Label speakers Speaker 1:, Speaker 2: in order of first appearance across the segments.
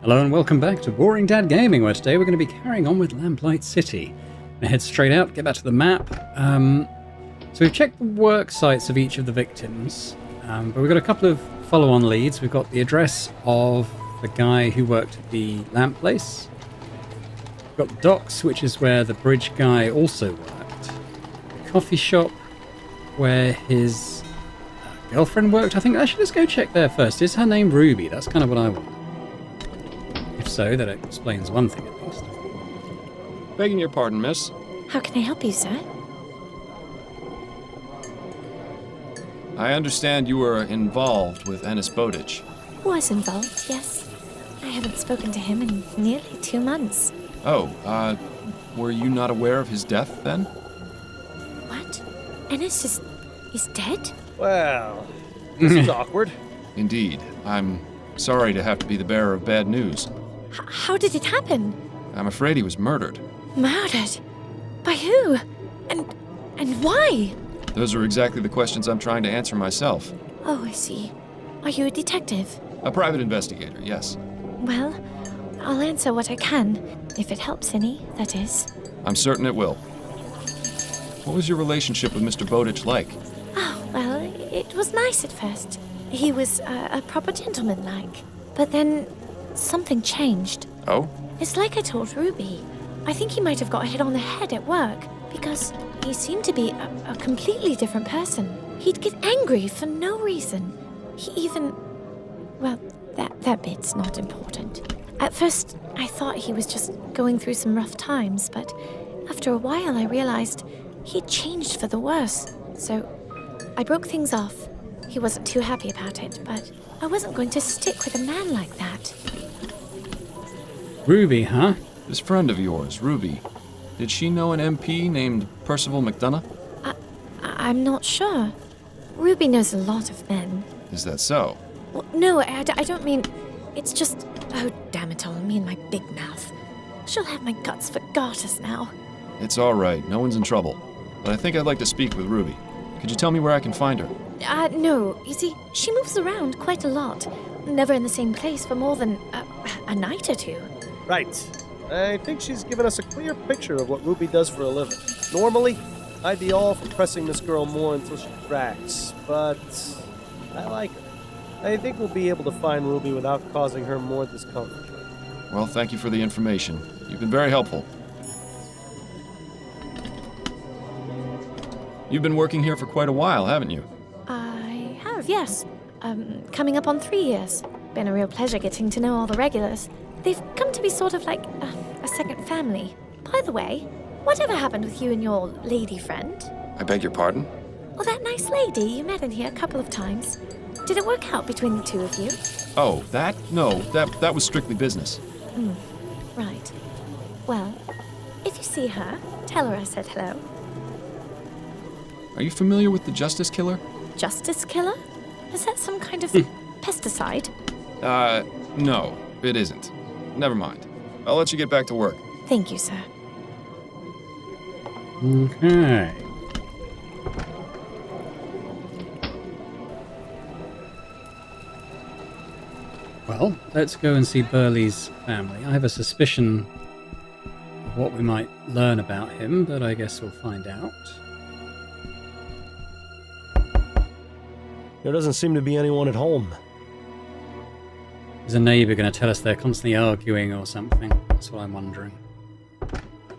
Speaker 1: Hello and welcome back to Boring Dad Gaming, where today we're going to be carrying on with Lamplight City. I'm going to head straight out, get back to the map. So we've checked the work sites of each of the victims, but we've got a couple of follow-on leads. We've got the address of the guy who worked at the lamp place. We've got the docks, which is where the bridge guy also worked. The coffee shop, where his girlfriend worked. I think I should just go check there first. Is her name Ruby? That's kind of what I want. If so, that explains one thing at least.
Speaker 2: Begging your pardon, miss.
Speaker 3: How can I help you, sir?
Speaker 2: I understand you were involved with Ennis Bowditch.
Speaker 3: Was involved, yes. I haven't spoken to him in nearly 2 months.
Speaker 2: Oh, were you not aware of his death then?
Speaker 3: What? Ennis is dead?
Speaker 4: Well, this is awkward.
Speaker 2: Indeed. I'm sorry to have to be the bearer of bad news.
Speaker 3: How did it happen?
Speaker 2: I'm afraid he was murdered.
Speaker 3: Murdered? By who? And why?
Speaker 2: Those are exactly the questions I'm trying to answer myself.
Speaker 3: Oh, I see. Are you a detective?
Speaker 2: A private investigator, yes.
Speaker 3: Well, I'll answer what I can. If it helps any, that is.
Speaker 2: I'm certain it will. What was your relationship with Mr. Bowditch like?
Speaker 3: Oh, well, it was nice at first. He was a proper gentleman-like. But then something changed.
Speaker 2: Oh?
Speaker 3: It's like I told Ruby. I think he might have got hit on the head at work, because he seemed to be a completely different person. He'd get angry for no reason. He even... Well, that bit's not important. At first, I thought he was just going through some rough times, but after a while I realized he'd changed for the worse. So I broke things off. He wasn't too happy about it, but I wasn't going to stick with a man like that.
Speaker 1: Ruby, huh?
Speaker 2: This friend of yours, Ruby, did she know an MP named Percival McDonough?
Speaker 3: I'm not sure. Ruby knows a lot of men.
Speaker 2: Is that so?
Speaker 3: Well, no, I don't mean... It's just... Oh, damn it all, me and my big mouth. She'll have my guts for garters now.
Speaker 2: It's all right. No one's in trouble. But I think I'd like to speak with Ruby. Could you tell me where I can find her?
Speaker 3: No. You see, she moves around quite a lot. Never in the same place for more than a night or two.
Speaker 4: Right. I think she's given us a clear picture of what Ruby does for a living. Normally, I'd be all for pressing this girl more until she cracks, but I like her. I think we'll be able to find Ruby without causing her more discomfort.
Speaker 2: Well, thank you for the information. You've been very helpful. You've been working here for quite a while, haven't you?
Speaker 3: I have, yes. Coming up on 3 years. Been a real pleasure getting to know all the regulars. They've come to be sort of like a second family. By the way, whatever happened with you and your lady friend?
Speaker 2: I beg your pardon?
Speaker 3: Oh, that nice lady you met in here a couple of times. Did it work out between the two of you?
Speaker 2: Oh, that? No, that was strictly business.
Speaker 3: Right. Well, if you see her, tell her I said hello.
Speaker 2: Are you familiar with the Justice Killer?
Speaker 3: Justice killer? Is that some kind of pesticide?
Speaker 2: No, it isn't. Never mind. I'll let you get back to work.
Speaker 3: Thank you, sir.
Speaker 1: Okay. Well, let's go and see Burley's family. I have a suspicion of what we might learn about him, but I guess we'll find out.
Speaker 4: There doesn't seem to be anyone at home.
Speaker 1: Is a neighbour going to tell us they're constantly arguing or something? That's what I'm wondering.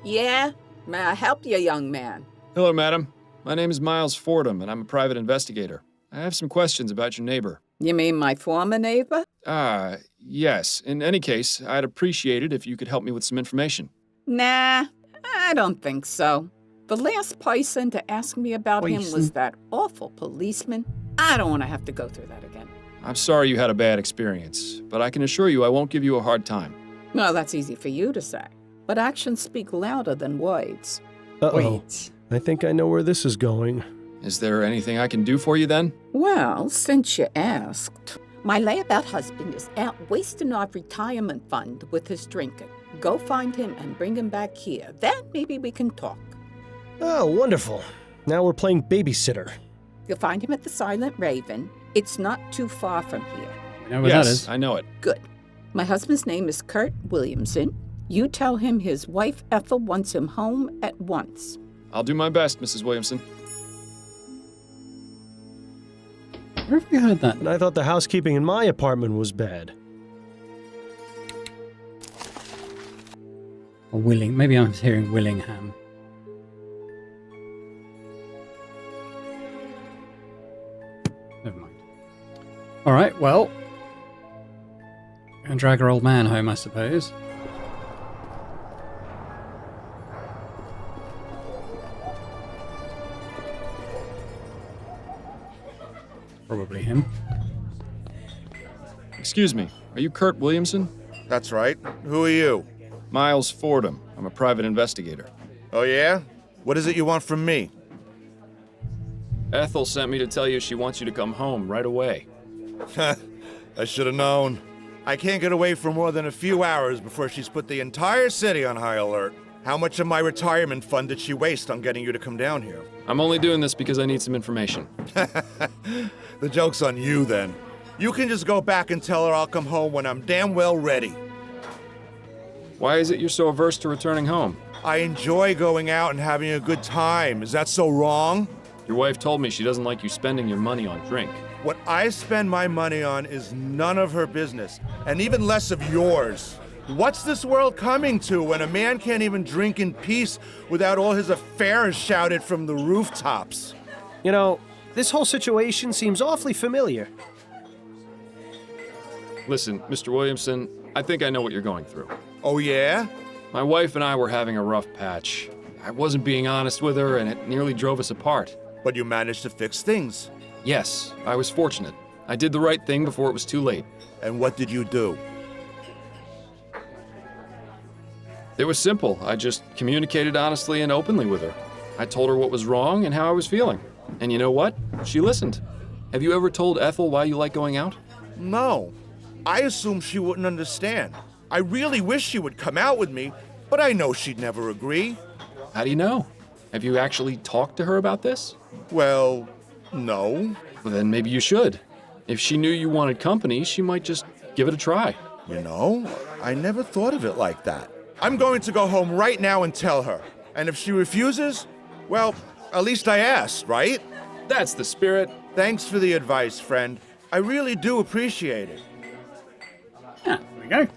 Speaker 5: Yeah? May I help you, young man?
Speaker 2: Hello, madam. My name is Miles Fordham, and I'm a private investigator. I have some questions about your neighbor.
Speaker 5: You mean my former neighbor?
Speaker 2: Yes. In any case, I'd appreciate it if you could help me with some information.
Speaker 5: Nah, I don't think so. The last person to ask me about him was that awful policeman. I don't want to have to go through that again.
Speaker 2: I'm sorry you had a bad experience, but I can assure you I won't give you a hard time.
Speaker 5: Well, that's easy for you to say. But actions speak louder than words.
Speaker 4: Uh-oh.
Speaker 1: Wait.
Speaker 4: I think I know where this is going.
Speaker 2: Is there anything I can do for you then?
Speaker 5: Well, since you asked, my layabout husband is out wasting our retirement fund with his drinking. Go find him and bring him back here. Then maybe we can talk.
Speaker 4: Oh, wonderful. Now we're playing babysitter.
Speaker 5: You'll find him at the Silent Raven. It's not too far from here.
Speaker 1: You know where that
Speaker 2: Yes,
Speaker 1: is?
Speaker 2: I know it.
Speaker 5: Good. My husband's name is Kurt Williamson. You tell him his wife Ethel wants him home at once.
Speaker 2: I'll do my best, Mrs. Williamson.
Speaker 1: Where have we heard that?
Speaker 4: And I thought the housekeeping in my apartment was bad.
Speaker 1: Or Willing. Maybe I'm hearing Willingham. Never mind. Alright, well. Gonna drag our old man home, I suppose. Probably him.
Speaker 2: Excuse me, are you Kurt Williamson?
Speaker 6: That's right. Who are you?
Speaker 2: Miles Fordham. I'm a private investigator.
Speaker 6: Oh, yeah? What is it you want from me?
Speaker 2: Ethel sent me to tell you she wants you to come home right away.
Speaker 6: I should have known. I can't get away for more than a few hours before she's put the entire city on high alert. How much of my retirement fund did she waste on getting you to come down here?
Speaker 2: I'm only doing this because I need some information.
Speaker 6: The joke's on you, then. You can just go back and tell her I'll come home when I'm damn well ready.
Speaker 2: Why is it you're so averse to returning home?
Speaker 6: I enjoy going out and having a good time. Is that so wrong?
Speaker 2: Your wife told me she doesn't like you spending your money on drink.
Speaker 6: What I spend my money on is none of her business, and even less of yours. What's this world coming to when a man can't even drink in peace without all his affairs shouted from the rooftops?
Speaker 4: You know, this whole situation seems awfully familiar.
Speaker 2: Listen, Mr. Williamson, I think I know what you're going through.
Speaker 6: Oh, yeah?
Speaker 2: My wife and I were having a rough patch. I wasn't being honest with her, and it nearly drove us apart.
Speaker 6: But you managed to fix things.
Speaker 2: Yes, I was fortunate. I did the right thing before it was too late.
Speaker 6: And what did you do?
Speaker 2: It was simple. I just communicated honestly and openly with her. I told her what was wrong and how I was feeling. And you know what? She listened. Have you ever told Ethel why you like going out?
Speaker 6: No. I assumed she wouldn't understand. I really wish she would come out with me, but I know she'd never agree.
Speaker 2: How do you know? Have you actually talked to her about this?
Speaker 6: Well, no.
Speaker 2: Well, then maybe you should. If she knew you wanted company, she might just give it a try.
Speaker 6: You know, I never thought of it like that. I'm going to go home right now and tell her. And if she refuses, well, at least I asked, right?
Speaker 2: That's the spirit.
Speaker 6: Thanks for the advice, friend. I really do appreciate it.
Speaker 1: Yeah, there we go.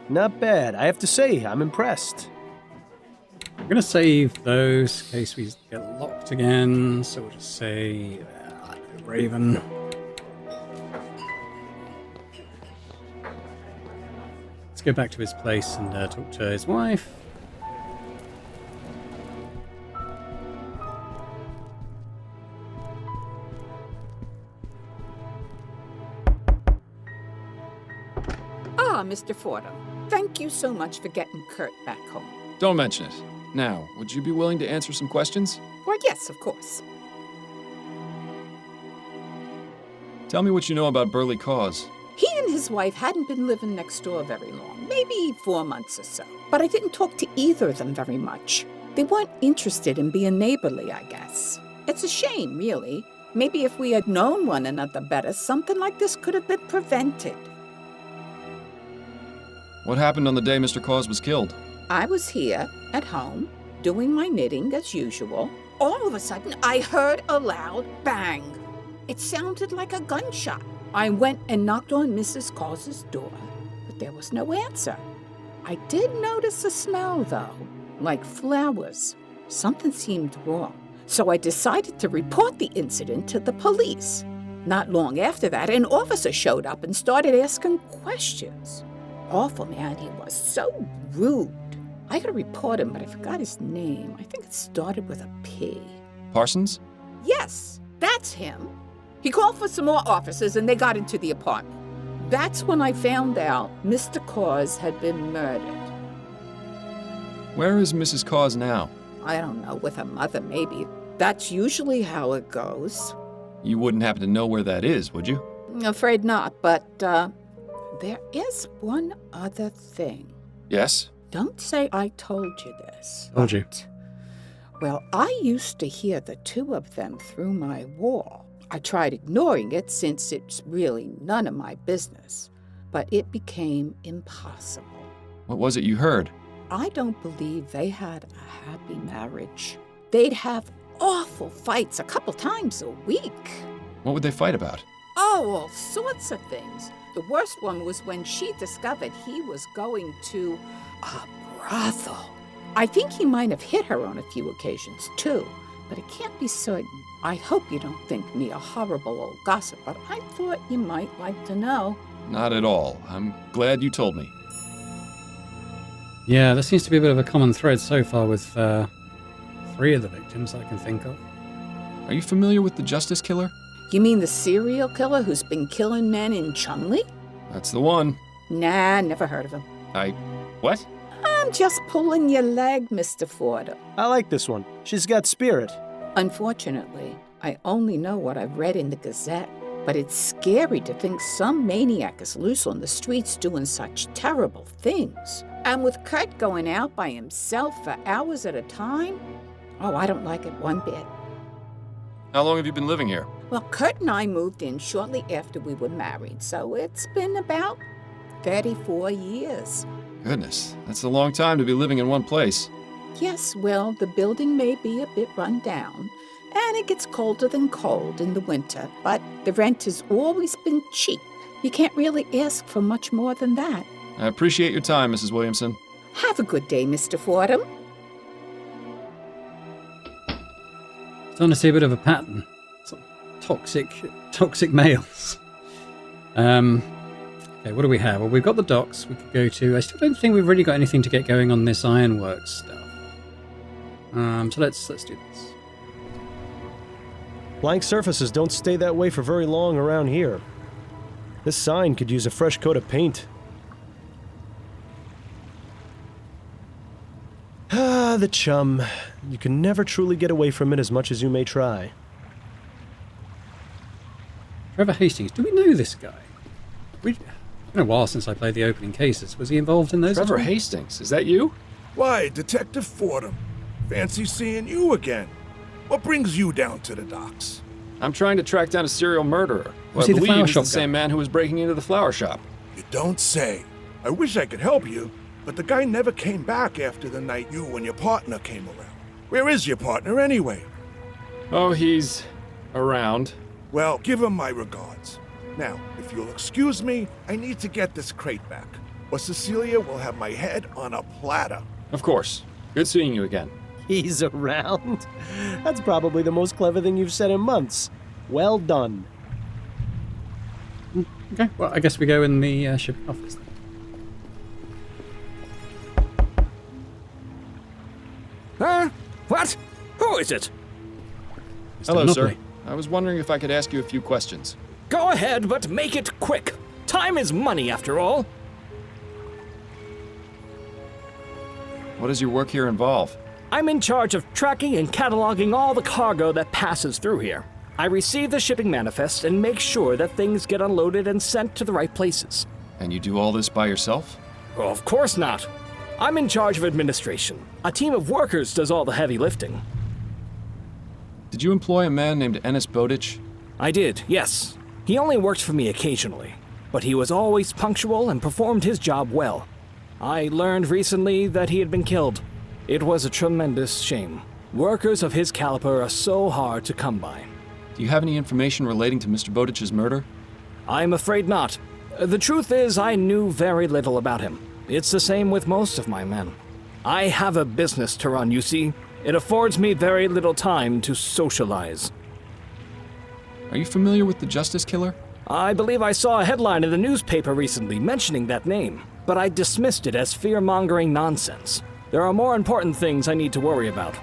Speaker 4: Not bad. I have to say, I'm impressed.
Speaker 1: I'm gonna save those in case we get locked again. So we'll just say Raven. Let's go back to his place and talk to his wife.
Speaker 5: Ah, Mr. Fordham, thank you so much for getting Kurt back home.
Speaker 2: Don't mention it. Now, would you be willing to answer some questions?
Speaker 5: Well, yes, of course.
Speaker 2: Tell me what you know about Burley Cause.
Speaker 5: He and his wife hadn't been living next door very long, maybe 4 months or so. But I didn't talk to either of them very much. They weren't interested in being neighborly, I guess. It's a shame, really. Maybe if we had known one another better, something like this could have been prevented.
Speaker 2: What happened on the day Mr. Cause was killed?
Speaker 5: I was here, at home, doing my knitting as usual. All of a sudden, I heard a loud bang. It sounded like a gunshot. I went and knocked on Mrs. Cause's door, but there was no answer. I did notice a smell, though, like flowers. Something seemed wrong, so I decided to report the incident to the police. Not long after that, an officer showed up and started asking questions. Awful man he was, so rude. I gotta report him, but I forgot his name. I think it started with a P.
Speaker 2: Parsons?
Speaker 5: Yes, that's him. He called for some more officers and they got into the apartment. That's when I found out Mr. Cause had been murdered.
Speaker 2: Where is Mrs. Cause now?
Speaker 5: I don't know, with her mother maybe. That's usually how it goes.
Speaker 2: You wouldn't happen to know where that is, would you?
Speaker 5: Afraid not, but there is one other thing.
Speaker 2: Yes?
Speaker 5: Don't say I told you this.
Speaker 1: Told you.
Speaker 5: Well, I used to hear the two of them through my wall. I tried ignoring it since it's really none of my business, but it became impossible.
Speaker 2: What was it you heard?
Speaker 5: I don't believe they had a happy marriage. They'd have awful fights a couple times a week.
Speaker 2: What would they fight about?
Speaker 5: Oh, all sorts of things. The worst one was when she discovered he was going to a brothel. I think he might have hit her on a few occasions, too, but I can't be certain. I hope you don't think me a horrible old gossip, but I thought you might like to know.
Speaker 2: Not at all. I'm glad you told me.
Speaker 1: Yeah, there seems to be a bit of a common thread so far with 3 of the victims I can think of.
Speaker 2: Are you familiar with the Justice Killer?
Speaker 5: You mean the serial killer who's been killing men in Chumley?
Speaker 2: That's the one.
Speaker 5: Nah, never heard of him.
Speaker 2: What?
Speaker 5: I'm just pulling your leg, Mr. Fordham.
Speaker 4: I like this one. She's got spirit.
Speaker 5: Unfortunately, I only know what I've read in the Gazette, but it's scary to think some maniac is loose on the streets doing such terrible things. And with Kurt going out by himself for hours at a time, oh, I don't like it one bit.
Speaker 2: How long have you been living here?
Speaker 5: Well, Kurt and I moved in shortly after we were married, so it's been about 34 years.
Speaker 2: Goodness, that's a long time to be living in one place.
Speaker 5: Yes, well, the building may be a bit run down, and it gets colder than cold in the winter, but the rent has always been cheap. You can't really ask for much more than that.
Speaker 2: I appreciate your time, Mrs. Williamson.
Speaker 5: Have a good day, Mr. Fordham.
Speaker 1: Starting to see a bit of a pattern. Some toxic males. Okay, what do we have? Well, we've got the docks we could go to. I still don't think we've really got anything to get going on this ironworks stuff. So let's do this.
Speaker 4: Blank surfaces don't stay that way for very long around here. This sign could use a fresh coat of paint. Ah, the chum. You can never truly get away from it as much as you may try.
Speaker 1: Trevor Hastings. Do we know this guy? It's been a while since I played the opening cases. Was he involved in those?
Speaker 2: Trevor Hastings, is that you?
Speaker 6: Why, Detective Fordham. Fancy seeing you again. What brings you down to the docks?
Speaker 2: I'm trying to track down a serial murderer.
Speaker 1: Was
Speaker 2: I
Speaker 1: he the
Speaker 2: believe
Speaker 1: flower
Speaker 2: he's
Speaker 1: shop
Speaker 2: the
Speaker 1: guy?
Speaker 2: same man who was breaking into the flower shop.
Speaker 6: You don't say. I wish I could help you, but the guy never came back after the night you and your partner came around. Where is your partner anyway?
Speaker 2: Oh, he's around.
Speaker 6: Well, give him my regards. Now, if you'll excuse me, I need to get this crate back, or Cecilia will have my head on a platter.
Speaker 2: Of course. Good seeing you again.
Speaker 4: He's around? That's probably the most clever thing you've said in months. Well done.
Speaker 1: Okay, well, I guess we go in the shipping office then.
Speaker 7: Huh? What? Who is it?
Speaker 1: Mr.
Speaker 2: Hello, sir.
Speaker 1: Monopoly.
Speaker 2: I was wondering if I could ask you a few questions.
Speaker 7: Go ahead, but make it quick. Time is money, after all.
Speaker 2: What does your work here involve?
Speaker 7: I'm in charge of tracking and cataloging all the cargo that passes through here. I receive the shipping manifest and make sure that things get unloaded and sent to the right places.
Speaker 2: And you do all this by yourself?
Speaker 7: Well, of course not. I'm in charge of administration. A team of workers does all the heavy lifting.
Speaker 2: Did you employ a man named Ennis Bowditch?
Speaker 7: I did, yes. He only worked for me occasionally, but he was always punctual and performed his job well. I learned recently that he had been killed. It was a tremendous shame. Workers of his caliber are so hard to come by.
Speaker 2: Do you have any information relating to Mr. Bowditch's murder?
Speaker 7: I'm afraid not. The truth is, I knew very little about him. It's the same with most of my men. I have a business to run, you see. It affords me very little time to socialize.
Speaker 2: Are you familiar with the Justice Killer?
Speaker 7: I believe I saw a headline in the newspaper recently mentioning that name, but I dismissed it as fear-mongering nonsense. There are more important things I need to worry about.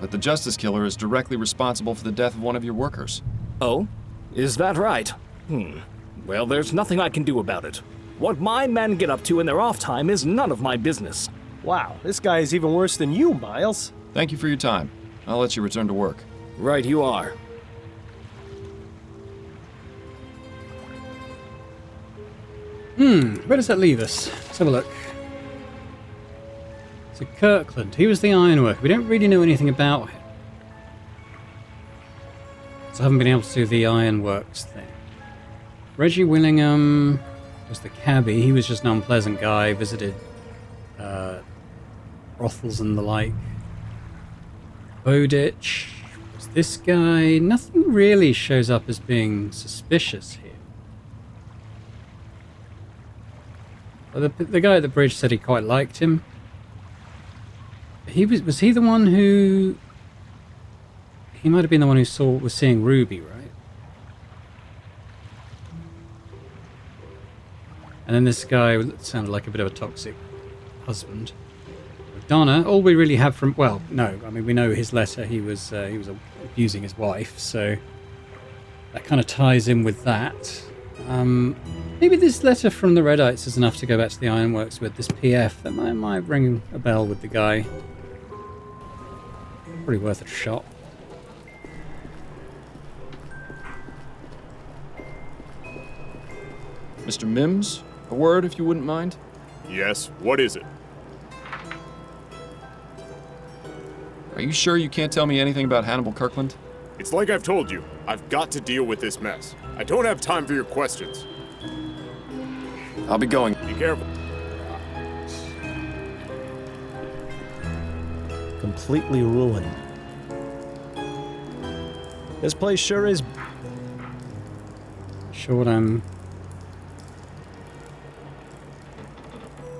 Speaker 2: But the Justice Killer is directly responsible for the death of one of your workers.
Speaker 7: Oh? Is that right? Well, there's nothing I can do about it. What my men get up to in their off time is none of my business.
Speaker 4: Wow, this guy is even worse than you, Miles.
Speaker 2: Thank you for your time. I'll let you return to work.
Speaker 7: Right you are.
Speaker 1: Where does that leave us? Let's have a look. So Kirkland, he was the ironworker. We don't really know anything about him. So I haven't been able to do the ironworks thing. Reggie Willingham was the cabbie. He was just an unpleasant guy, visited brothels and the like. Bowditch was this guy. Nothing really shows up as being suspicious here. But the guy at the bridge said he quite liked him. Was he the one who... He might have been the one who was seeing Ruby, right? And then this guy sounded like a bit of a toxic husband. Donna, all we really have from... Well, no, I mean, we know his letter, he was abusing his wife, so that kind of ties in with that. Maybe this letter from the Redites is enough to go back to the Ironworks with. This PF, that might ring a bell with the guy. Probably worth a shot.
Speaker 2: Mr. Mims, a word if you wouldn't mind?
Speaker 8: Yes, what is it?
Speaker 2: Are you sure you can't tell me anything about Hannibal Kirkland?
Speaker 8: It's like I've told you. I've got to deal with this mess. I don't have time for your questions.
Speaker 2: I'll be going.
Speaker 8: Be careful.
Speaker 4: Completely ruined. This place sure is...
Speaker 1: Sure what I'm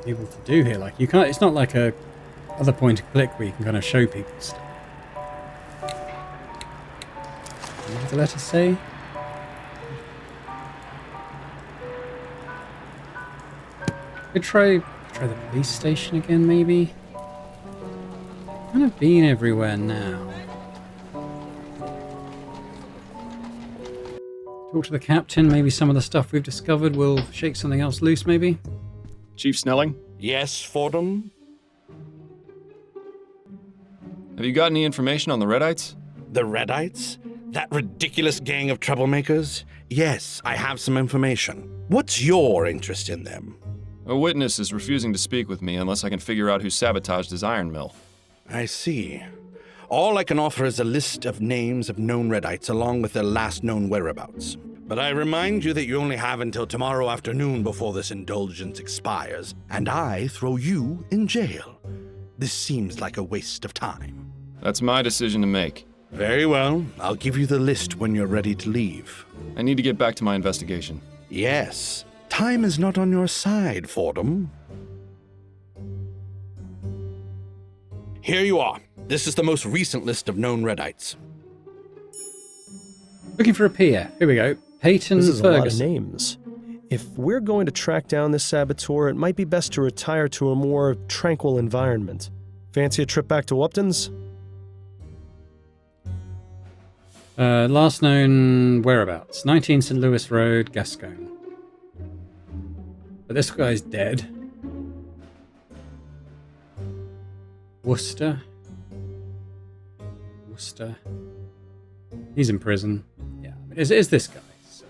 Speaker 1: able to do here. Like, you can't... It's not like a other point and click where you can kind of show people stuff. What did the letter say? Could try the police station again, maybe? Kind of been everywhere now. Talk to the captain. Maybe some of the stuff we've discovered will shake something else loose, maybe?
Speaker 2: Chief Snelling?
Speaker 9: Yes, Fordham?
Speaker 2: Have you got any information on the Redites?
Speaker 9: The Redites? That ridiculous gang of troublemakers? Yes, I have some information. What's your interest in them?
Speaker 2: A witness is refusing to speak with me unless I can figure out who sabotaged his iron mill.
Speaker 9: I see. All I can offer is a list of names of known Redites along with their last known whereabouts. But I remind you that you only have until tomorrow afternoon before this indulgence expires, and I throw you in jail. This seems like a waste of time.
Speaker 2: That's my decision to make.
Speaker 9: Very well. I'll give you the list when you're ready to leave.
Speaker 2: I need to get back to my investigation.
Speaker 9: Yes. Time is not on your side, Fordham. Here you are. This is the most recent list of known Redites.
Speaker 1: Looking for a peer. Here we go. Peyton
Speaker 4: This is
Speaker 1: Ferguson.
Speaker 4: a lot of names. If we're going to track down this saboteur, it might be best to retire to a more tranquil environment. Fancy a trip back to Upton's?
Speaker 1: Last known whereabouts. 19 St. Louis Road, Gascogne. But this guy's dead. Worcester. He's in prison. Yeah, it's this guy. So.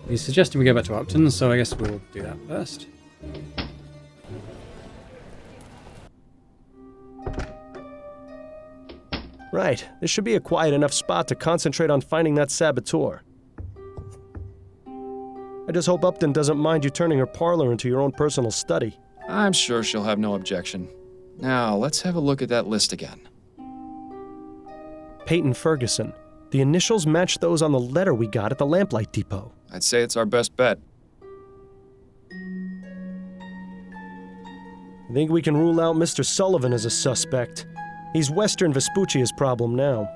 Speaker 1: He's suggesting we go back to Upton, so I guess we'll do that first.
Speaker 4: Right. This should be a quiet enough spot to concentrate on finding that saboteur. I just hope Upton doesn't mind you turning her parlor into your own personal study.
Speaker 2: I'm sure she'll have no objection. Now, let's have a look at that list again.
Speaker 4: Peyton Ferguson. The initials match those on the letter we got at the Lamplight Depot.
Speaker 2: I'd say it's our best bet.
Speaker 4: I think we can rule out Mr. Sullivan as a suspect. He's Western Vespuccia's problem now.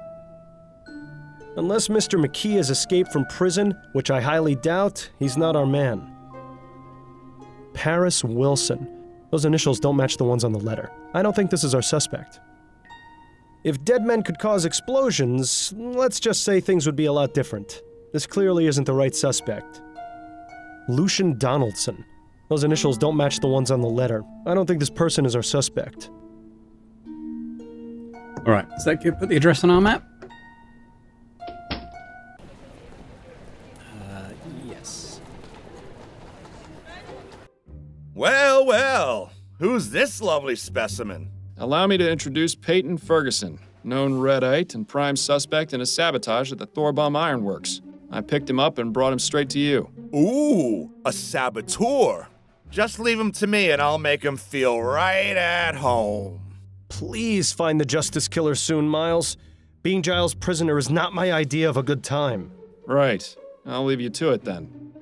Speaker 4: Unless Mr. McKee has escaped from prison, which I highly doubt, he's not our man. Paris Wilson. Those initials don't match the ones on the letter. I don't think this is our suspect. If dead men could cause explosions, let's just say things would be a lot different. This clearly isn't the right suspect. Lucian Donaldson. Those initials don't match the ones on the letter. I don't think this person is our suspect.
Speaker 1: Alright, does that put the address on our map? Yes.
Speaker 6: Well, who's this lovely specimen?
Speaker 2: Allow me to introduce Peyton Ferguson. known Redite and prime suspect in a sabotage at the Thorbomb Ironworks. I picked him up and brought him straight to you.
Speaker 6: Ooh, a saboteur. Just leave him to me and I'll make him feel right at home.
Speaker 4: Please find the Justice Killer soon, Miles. Being Giles' prisoner is not my idea of a good time.
Speaker 2: Right. I'll leave you to it then.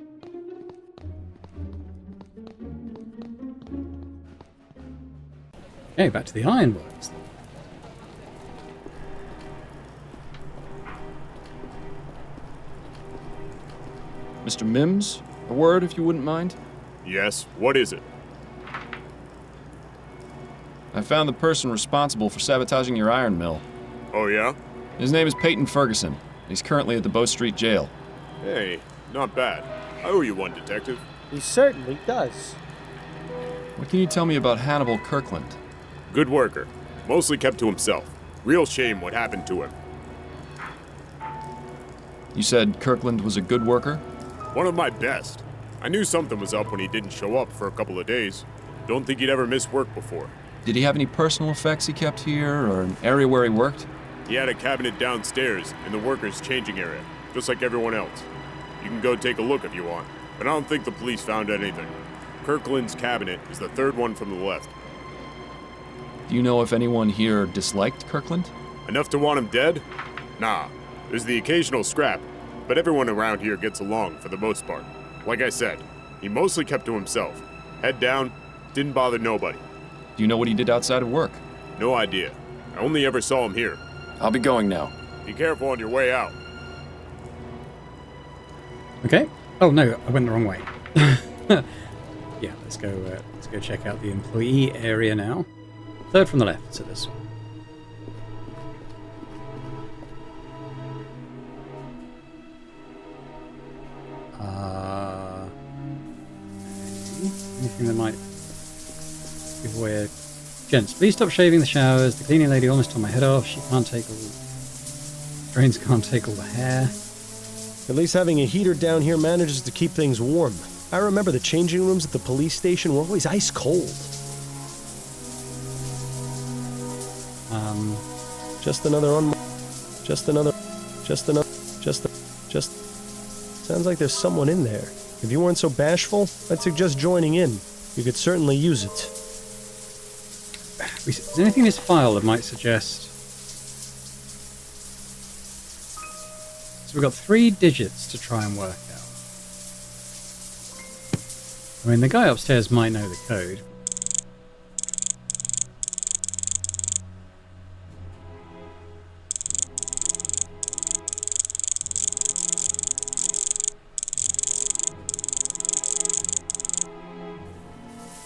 Speaker 1: Okay, back to the ironworks.
Speaker 2: Mr. Mims, a word if you wouldn't mind?
Speaker 8: Yes, what is it?
Speaker 2: I found the person responsible for sabotaging your iron mill.
Speaker 8: Oh, yeah?
Speaker 2: His name is Peyton Ferguson. He's currently at the Bow Street Jail.
Speaker 8: Hey, not bad. I owe you one, Detective.
Speaker 4: He certainly does.
Speaker 2: What can you tell me about Hannibal Kirkland?
Speaker 8: Good worker. Mostly kept to himself. Real shame what happened to him.
Speaker 2: You said Kirkland was a good worker?
Speaker 8: One of my best. I knew something was up when he didn't show up for a couple of days. Don't think he'd ever missed work before.
Speaker 2: Did he have any personal effects he kept here, or an area where he worked?
Speaker 8: He had a cabinet downstairs in the workers' changing area, just like everyone else. You can go take a look if you want, but I don't think the police found anything. Kirkland's cabinet is the third one from the left.
Speaker 2: Do you know if anyone here disliked Kirkland?
Speaker 8: Enough to want him dead? Nah. There's the occasional scrap, but everyone around here gets along for the most part. Like I said, he mostly kept to himself. Head down, didn't bother nobody.
Speaker 2: Do you know what he did outside of work?
Speaker 8: No idea. I only ever saw him here.
Speaker 2: I'll be going now.
Speaker 8: Be careful on your way out.
Speaker 1: Okay. Oh no, I went the wrong way. Yeah, let's go check out the employee area now. Third from the left, so this one. Anything that might give away a... Gents, please stop shaving the showers. The cleaning lady almost tore my head off. She can't take all... Drains can't take all the hair.
Speaker 4: At least having a heater down here manages to keep things warm. I remember the changing rooms at the police station were always ice cold. Just sounds like there's someone in there. If you weren't so bashful, I'd suggest joining in. You could certainly use it.
Speaker 1: Is there anything in this file that might suggest... So we've got 3 digits to try and work out. I mean, the guy upstairs might know the code.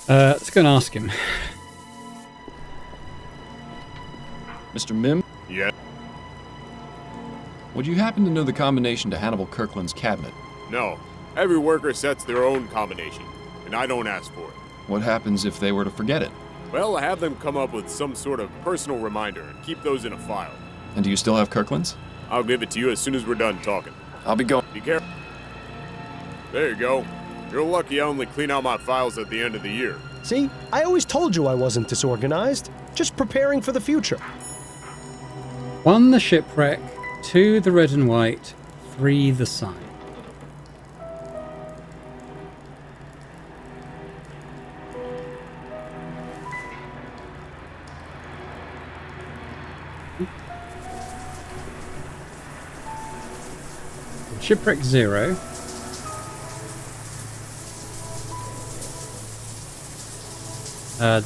Speaker 1: Let's go and ask him.
Speaker 2: Mr. Mim?
Speaker 8: Yeah?
Speaker 2: Would you happen to know the combination to Hannibal Kirkland's cabinet?
Speaker 8: No. Every worker sets their own combination, and I don't ask for it.
Speaker 2: What happens if they were to forget it?
Speaker 8: Well, I have them come up with some sort of personal reminder and keep those in a file.
Speaker 2: And do you still have Kirkland's?
Speaker 8: I'll give it to you as soon as we're done talking.
Speaker 2: I'll be going.
Speaker 8: Be careful. There you go. You're lucky I only clean out my files at the end of the year.
Speaker 4: See, I always told you I wasn't disorganized. Just preparing for the future.
Speaker 1: 1, the shipwreck. 2, the red and white. 3, the sign. Shipwreck 0.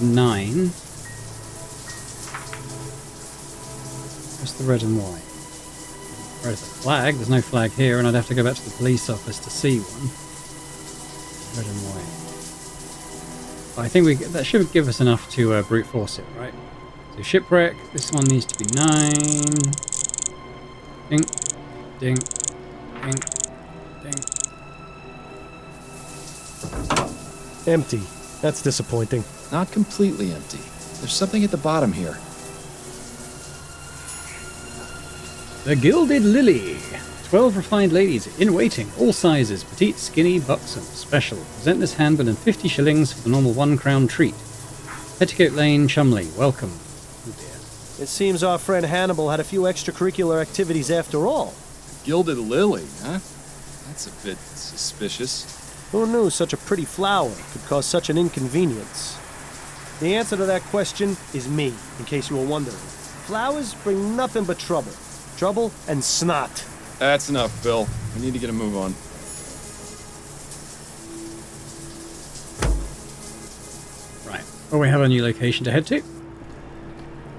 Speaker 1: Nine. Where's the red and white? Where's the flag? There's no flag here, and I'd have to go back to the police office to see one. Red and white. But I think that should give us enough to brute force it, right? So shipwreck. This one needs to be 9. Ding, ding, ding, ding.
Speaker 4: Empty. That's disappointing.
Speaker 2: Not completely empty. There's something at the bottom here.
Speaker 1: The Gilded Lily. 12 refined ladies in waiting, all sizes, petite, skinny, buxom, special. Present this handbill and 50 shillings for the normal £1 treat. Petticoat Lane, Chumley, welcome. Oh dear.
Speaker 4: It seems our friend Hannibal had a few extracurricular activities after all.
Speaker 2: Gilded lily, huh? That's a bit suspicious.
Speaker 4: Who knew such a pretty flower could cause such an inconvenience? The answer to that question is me, in case you were wondering. Flowers bring nothing but trouble. Trouble and snot.
Speaker 2: That's enough, Phil. We need to get a move on.
Speaker 1: Right. Well, we have a new location to head to.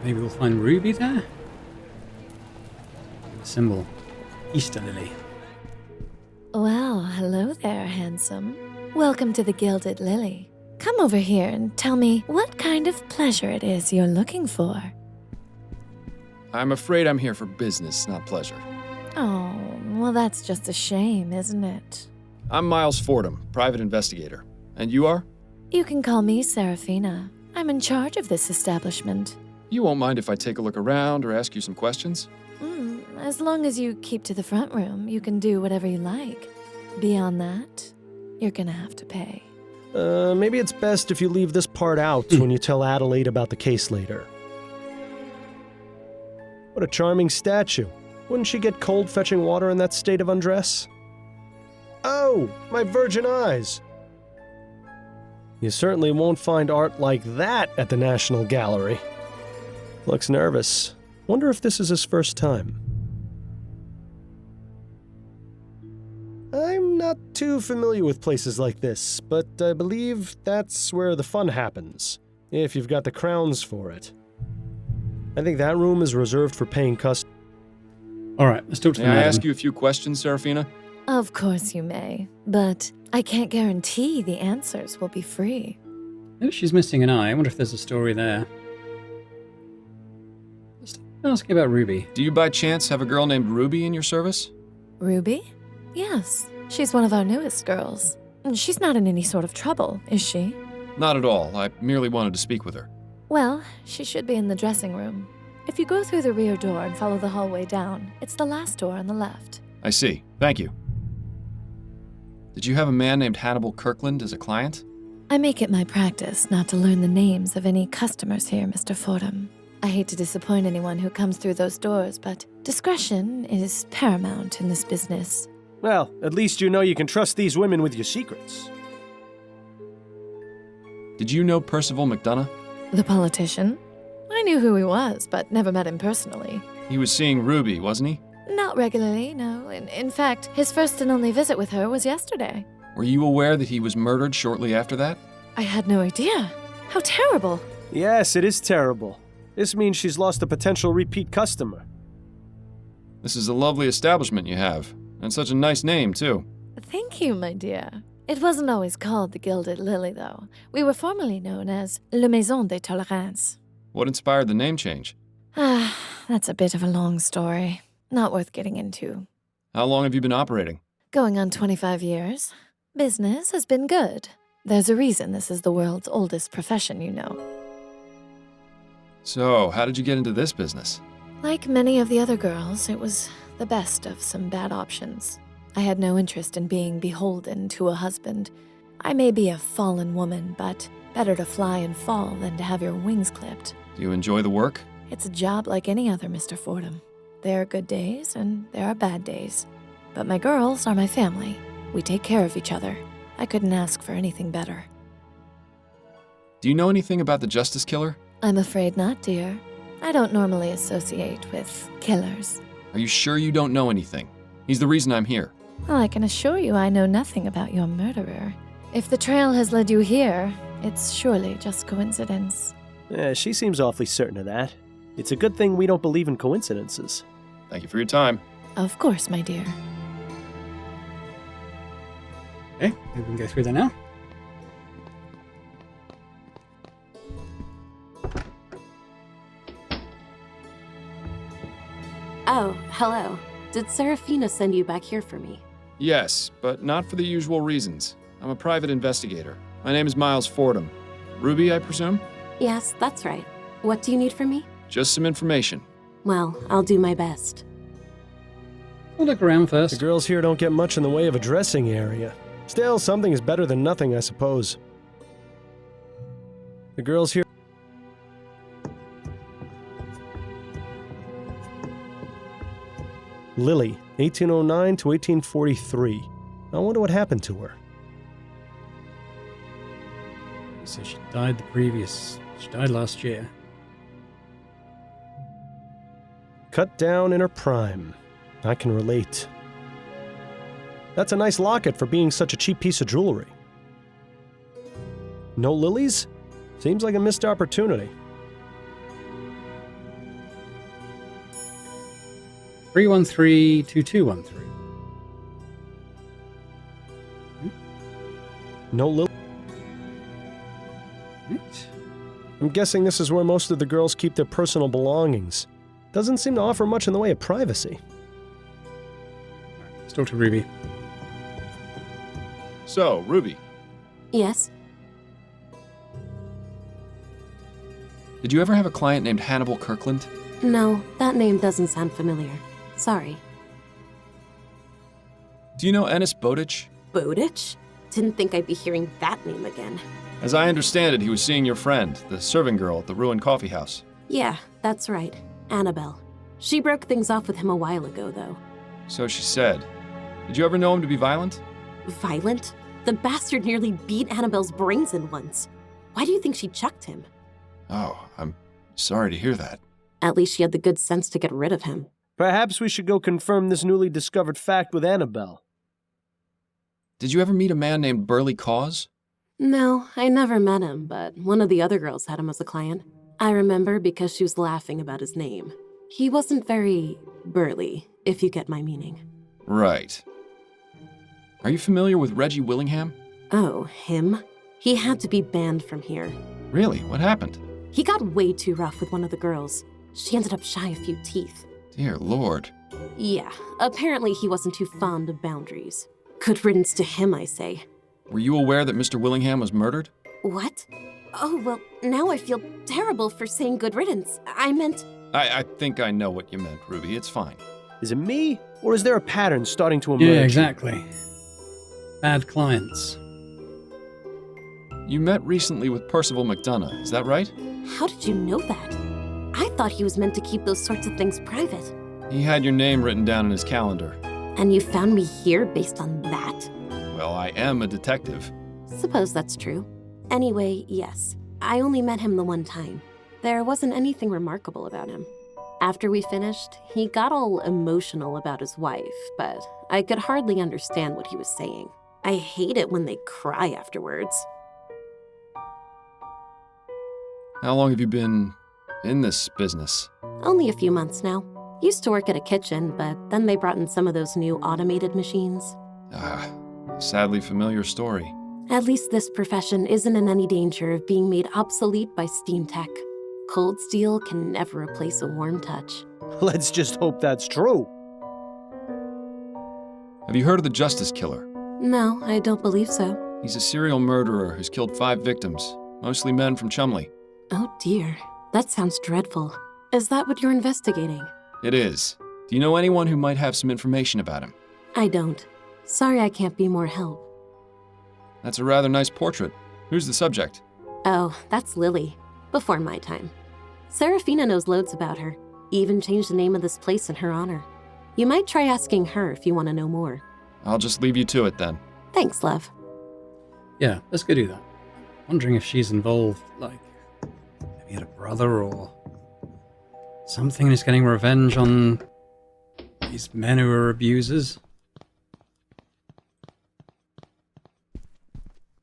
Speaker 1: Maybe we'll find Ruby there? The symbol. Easter lily.
Speaker 3: Well, hello there, handsome. Welcome to the Gilded Lily. Come over here and tell me what kind of pleasure it is you're looking for.
Speaker 2: I'm afraid I'm here for business, not pleasure.
Speaker 3: Oh, well, that's just a shame, isn't it?
Speaker 2: I'm Miles Fordham, private investigator. And you are?
Speaker 3: You can call me Serafina. I'm in charge of this establishment.
Speaker 2: You won't mind if I take a look around or ask you some questions?
Speaker 3: As long as you keep to the front room, you can do whatever you like. Beyond that, you're gonna have to pay.
Speaker 4: Maybe it's best if you leave this part out when you tell Adelaide about the case later. What a charming statue. Wouldn't she get cold fetching water in that state of undress? Oh, my virgin eyes. You certainly won't find art like that at the National Gallery. Looks nervous. Wonder if this is his first time. I'm not too familiar with places like this, but I believe that's where the fun happens, if you've got the crowns for it. I think that room is reserved for paying customers.
Speaker 1: Alright, let's talk to the
Speaker 2: May I
Speaker 1: madam.
Speaker 2: ask you a few questions, Serafina?
Speaker 3: Of course you may, but I can't guarantee the answers will be free.
Speaker 1: Oh, she's missing an eye. I wonder if there's a story there. Let's ask you about Ruby.
Speaker 2: Do you by chance have a girl named Ruby in your service?
Speaker 3: Ruby? Yes, she's one of our newest girls. She's not in any sort of trouble, is she?
Speaker 2: Not at all. I merely wanted to speak with her.
Speaker 3: Well, she should be in the dressing room. If you go through the rear door and follow the hallway down, it's the last door on the left.
Speaker 2: I see. Thank you. Did you have a man named Hannibal Kirkland as a client?
Speaker 3: I make it my practice not to learn the names of any customers here, Mr. Fordham. I hate to disappoint anyone who comes through those doors, but discretion is paramount in this business.
Speaker 4: Well, at least you know you can trust these women with your secrets.
Speaker 2: Did you know Percival McDonough?
Speaker 3: The politician? I knew who he was, but never met him personally.
Speaker 2: He was seeing Ruby, wasn't he?
Speaker 3: Not regularly, no. In fact, his first and only visit with her was yesterday.
Speaker 2: Were you aware that he was murdered shortly after that?
Speaker 3: I had no idea. How terrible.
Speaker 4: Yes, it is terrible. This means she's lost a potential repeat customer.
Speaker 2: This is a lovely establishment you have, and such a nice name, too.
Speaker 3: Thank you, my dear. It wasn't always called the Gilded Lily, though. We were formerly known as Le Maison de Tolérance.
Speaker 2: What inspired the name change?
Speaker 3: That's a bit of a long story. Not worth getting into.
Speaker 2: How long have you been operating?
Speaker 3: Going on 25 years. Business has been good. There's a reason this is the world's oldest profession, you know.
Speaker 2: So, how did you get into this business?
Speaker 3: Like many of the other girls, it was the best of some bad options. I had no interest in being beholden to a husband. I may be a fallen woman, but better to fly and fall than to have your wings clipped.
Speaker 2: Do you enjoy the work?
Speaker 3: It's a job like any other, Mr. Fordham. There are good days and there are bad days. But my girls are my family. We take care of each other. I couldn't ask for anything better.
Speaker 2: Do you know anything about the Justice Killer?
Speaker 3: I'm afraid not, dear. I don't normally associate with killers.
Speaker 2: Are you sure you don't know anything? He's the reason I'm here.
Speaker 3: Well, I can assure you I know nothing about your murderer. If the trail has led you here, it's surely just coincidence.
Speaker 4: Yeah, she seems awfully certain of that. It's a good thing we don't believe in coincidences.
Speaker 2: Thank you for your time.
Speaker 3: Of course, my dear.
Speaker 1: Okay, we can go through there now.
Speaker 10: Oh, hello. Did Serafina send you back here for me?
Speaker 2: Yes, but not for the usual reasons. I'm a private investigator. My name is Miles Fordham. Ruby, I presume?
Speaker 10: Yes, that's right. What do you need from me?
Speaker 2: Just some information.
Speaker 10: Well, I'll do my best.
Speaker 1: We'll look around
Speaker 4: The
Speaker 1: first.
Speaker 4: girls here don't get much in the way of a dressing area. Still, something is better than nothing, I suppose. The girls here... Lily, 1809 to 1843. I wonder what happened to her.
Speaker 1: So she died last year.
Speaker 4: Cut down in her prime. I can relate. That's a nice locket for being such a cheap piece of jewelry. No lilies? Seems like a missed opportunity.
Speaker 1: 313-2213.
Speaker 4: No lilies.
Speaker 1: Right.
Speaker 4: I'm guessing this is where most of the girls keep their personal belongings. Doesn't seem to offer much in the way of privacy.
Speaker 1: Let's talk to Ruby.
Speaker 2: So, Ruby,
Speaker 10: Yes?
Speaker 2: did you ever have a client named Hannibal Kirkland?
Speaker 10: No, that name doesn't sound familiar. Sorry.
Speaker 2: Do you know Ennis Bowditch?
Speaker 10: Bowditch? Didn't think I'd be hearing that name again.
Speaker 2: As I understand it, he was seeing your friend, the serving girl at the ruined coffee house.
Speaker 10: Yeah, that's right. Annabelle. She broke things off with him a while ago, though.
Speaker 2: So she said. Did you ever know him to be violent?
Speaker 10: Violent? The bastard nearly beat Annabelle's brains in once. Why do you think she chucked him?
Speaker 2: Oh, I'm sorry to hear that.
Speaker 10: At least she had the good sense to get rid of him.
Speaker 4: Perhaps we should go confirm this newly discovered fact with Annabelle.
Speaker 2: Did you ever meet a man named Burley Cause?
Speaker 10: No, I never met him, but one of the other girls had him as a client. I remember because she was laughing about his name. He wasn't very burly, if you get my meaning.
Speaker 2: Right. Are you familiar with Reggie Willingham?
Speaker 10: Oh, him? He had to be banned from here.
Speaker 2: Really? What happened?
Speaker 10: He got way too rough with one of the girls. She ended up shy a few teeth.
Speaker 2: Dear Lord.
Speaker 10: Yeah, apparently he wasn't too fond of boundaries. Good riddance to him, I say.
Speaker 2: Were you aware that Mr. Willingham was murdered?
Speaker 10: What? Oh, well, now I feel terrible for saying good riddance. I meant...
Speaker 2: I think I know what you meant, Ruby. It's fine.
Speaker 4: Is it me, or is there a pattern starting to emerge?
Speaker 1: Yeah, exactly. Bad clients.
Speaker 2: You met recently with Percival McDonough, is that right?
Speaker 10: How did you know that? I thought he was meant to keep those sorts of things private.
Speaker 2: He had your name written down in his calendar.
Speaker 10: And you found me here based on that?
Speaker 2: Well, I am a detective.
Speaker 10: Suppose that's true. Anyway, yes. I only met him the one time. There wasn't anything remarkable about him. After we finished, he got all emotional about his wife, but I could hardly understand what he was saying. I hate it when they cry afterwards.
Speaker 2: How long have you been in this business?
Speaker 10: Only a few months now. Used to work at a kitchen, but then they brought in some of those new automated machines.
Speaker 2: Sadly familiar story.
Speaker 10: At least this profession isn't in any danger of being made obsolete by steam tech. Cold steel can never replace a warm touch.
Speaker 4: Let's just hope that's true.
Speaker 2: Have you heard of the Justice Killer?
Speaker 10: No, I don't believe so.
Speaker 2: He's a serial murderer who's killed 5 victims, mostly men from Chumley.
Speaker 10: Oh dear, that sounds dreadful. Is that what you're investigating?
Speaker 2: It is. Do you know anyone who might have some information about him?
Speaker 10: I don't. Sorry I can't be more help.
Speaker 2: That's a rather nice portrait. Who's the subject?
Speaker 10: Oh, that's Lily. Before my time. Serafina knows loads about her. Even changed the name of this place in her honor. You might try asking her if you want to know more.
Speaker 2: I'll just leave you to it then.
Speaker 10: Thanks, love.
Speaker 1: Yeah, let's go do that. Wondering if she's involved, like, maybe had a brother or something and is getting revenge on these men who are abusers.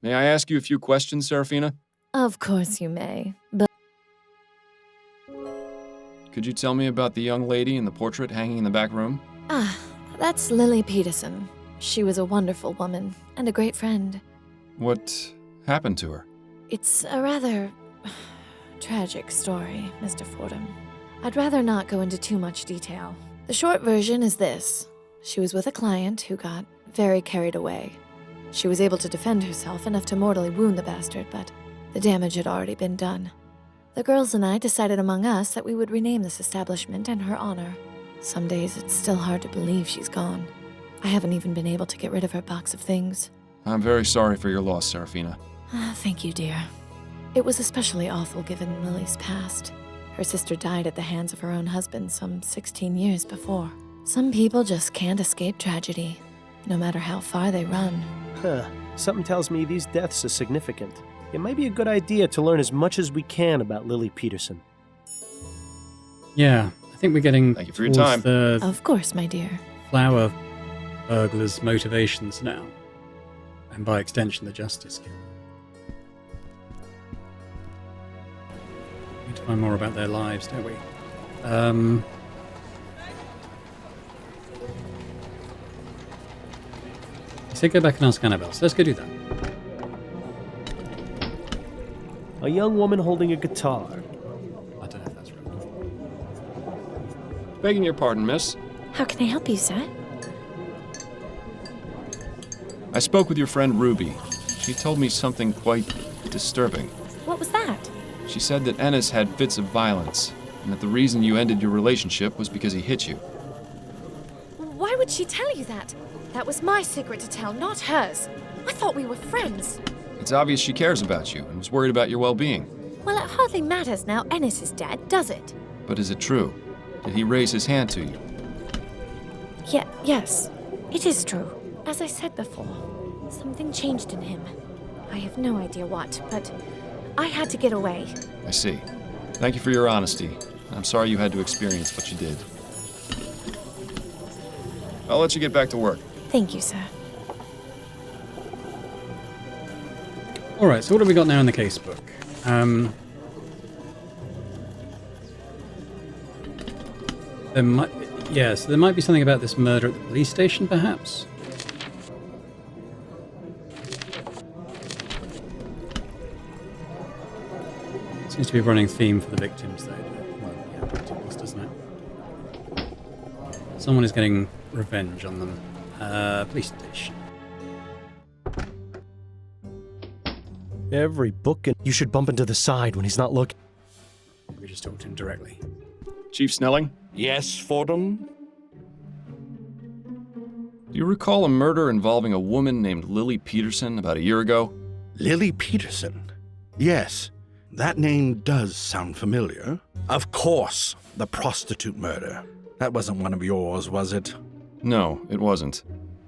Speaker 2: May I ask you a few questions, Serafina?
Speaker 3: Of course you may, but
Speaker 2: Could you tell me about the young lady in the portrait hanging in the back room?
Speaker 3: that's Lily Peterson. She was a wonderful woman and a great friend.
Speaker 2: What happened to her?
Speaker 3: It's a rather tragic story, Mr. Fordham. I'd rather not go into too much detail. The short version is this. She was with a client who got very carried away. She was able to defend herself enough to mortally wound the bastard, but the damage had already been done. The girls and I decided among us that we would rename this establishment in her honor. Some days it's still hard to believe she's gone. I haven't even been able to get rid of her box of things.
Speaker 2: I'm very sorry for your loss, Serafina.
Speaker 3: Thank you, dear. It was especially awful given Lily's past. Her sister died at the hands of her own husband some 16 years before. Some people just can't escape tragedy, no matter how far they run.
Speaker 4: Huh. Something tells me these deaths are significant. It might be a good idea to learn as much as we can about Lily Peterson.
Speaker 1: Yeah, I think we're getting
Speaker 2: Thank you for your
Speaker 1: towards
Speaker 2: time.
Speaker 1: the
Speaker 3: Of course, my dear.
Speaker 1: flower burglar's motivations now. And by extension, the justice killer. We need to find more about their lives, don't we? You said go back and ask Annabelle, so let's go do that.
Speaker 4: A young woman holding a guitar.
Speaker 1: I don't know if that's right.
Speaker 2: Begging your pardon, miss.
Speaker 3: How can I help you, sir?
Speaker 2: I spoke with your friend Ruby. She told me something quite disturbing.
Speaker 3: What was that?
Speaker 2: She said that Ennis had fits of violence, and that the reason you ended your relationship was because he hit you.
Speaker 3: Why would she tell you that? That was my secret to tell, not hers. I thought we were friends.
Speaker 2: It's obvious she cares about you and was worried about your well-being.
Speaker 3: Well, it hardly matters now Ennis is dead, does it?
Speaker 2: But is it true? Did he raise his hand to you?
Speaker 3: Yes. It is true. As I said before, something changed in him. I have no idea what, but I had to get away.
Speaker 2: I see. Thank you for your honesty. I'm sorry you had to experience what you did. I'll let you get back to work.
Speaker 3: Thank you, sir.
Speaker 1: Alright, so what have we got now in the casebook? There might be something about this murder at the police station, perhaps? Seems to be a running theme for the victims, though. Well, yeah, victims, doesn't it? Someone is getting revenge on them. Police station.
Speaker 4: Every book, and you should bump into the side when he's not looking.
Speaker 1: We just talked to him directly.
Speaker 2: Chief Snelling,
Speaker 9: Yes, Fordham?
Speaker 2: do you recall a murder involving a woman named Lily Peterson about a year ago?
Speaker 9: Lily Peterson? Yes, that name does sound familiar. Of course, the prostitute murder. That wasn't one of yours, was it?
Speaker 2: No, it wasn't.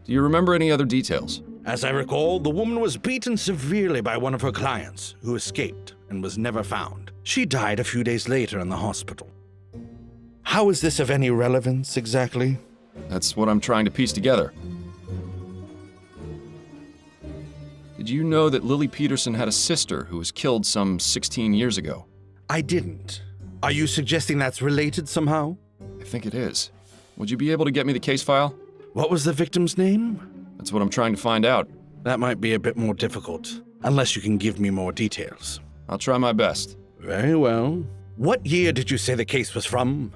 Speaker 2: Do you remember any other details?
Speaker 9: As I recall, the woman was beaten severely by one of her clients, who escaped and was never found. She died a few days later in the hospital. How is this of any relevance, exactly?
Speaker 2: That's what I'm trying to piece together. Did you know that Lily Peterson had a sister who was killed some 16 years ago?
Speaker 9: I didn't. Are you suggesting that's related somehow?
Speaker 2: I think it is. Would you be able to get me the case file?
Speaker 9: What was the victim's name?
Speaker 2: That's what I'm trying to find out.
Speaker 9: That might be a bit more difficult, unless you can give me more details.
Speaker 2: I'll try my best.
Speaker 9: Very well. What year did you say the case was from?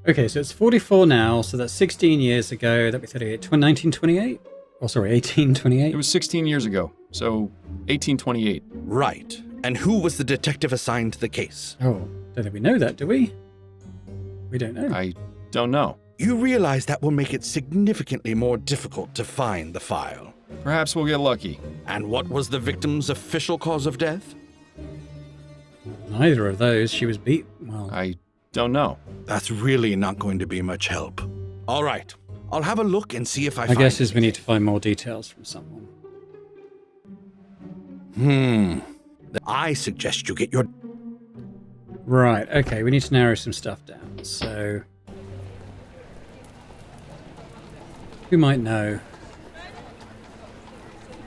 Speaker 1: Okay, so it's 44 now, so that's 16 years ago. That'd be 38. 1928? Oh, sorry, 1828?
Speaker 2: It was 16 years ago, so 1828.
Speaker 9: Right. And who was the detective assigned to the case?
Speaker 1: Oh, don't think we know that, do we? We don't know.
Speaker 2: I don't know.
Speaker 9: You realize that will make it significantly more difficult to find the file.
Speaker 2: Perhaps we'll get lucky.
Speaker 9: And what was the victim's official cause of death?
Speaker 1: Neither of those. She was beat. Well,
Speaker 2: I don't know.
Speaker 9: That's really not going to be much help. All right. I'll have a look and see if I
Speaker 1: my
Speaker 9: find
Speaker 1: guess is we
Speaker 9: anything.
Speaker 1: need to find more details from someone.
Speaker 9: I suggest you get your...
Speaker 1: Right, okay, we need to narrow some stuff down. So, who might know?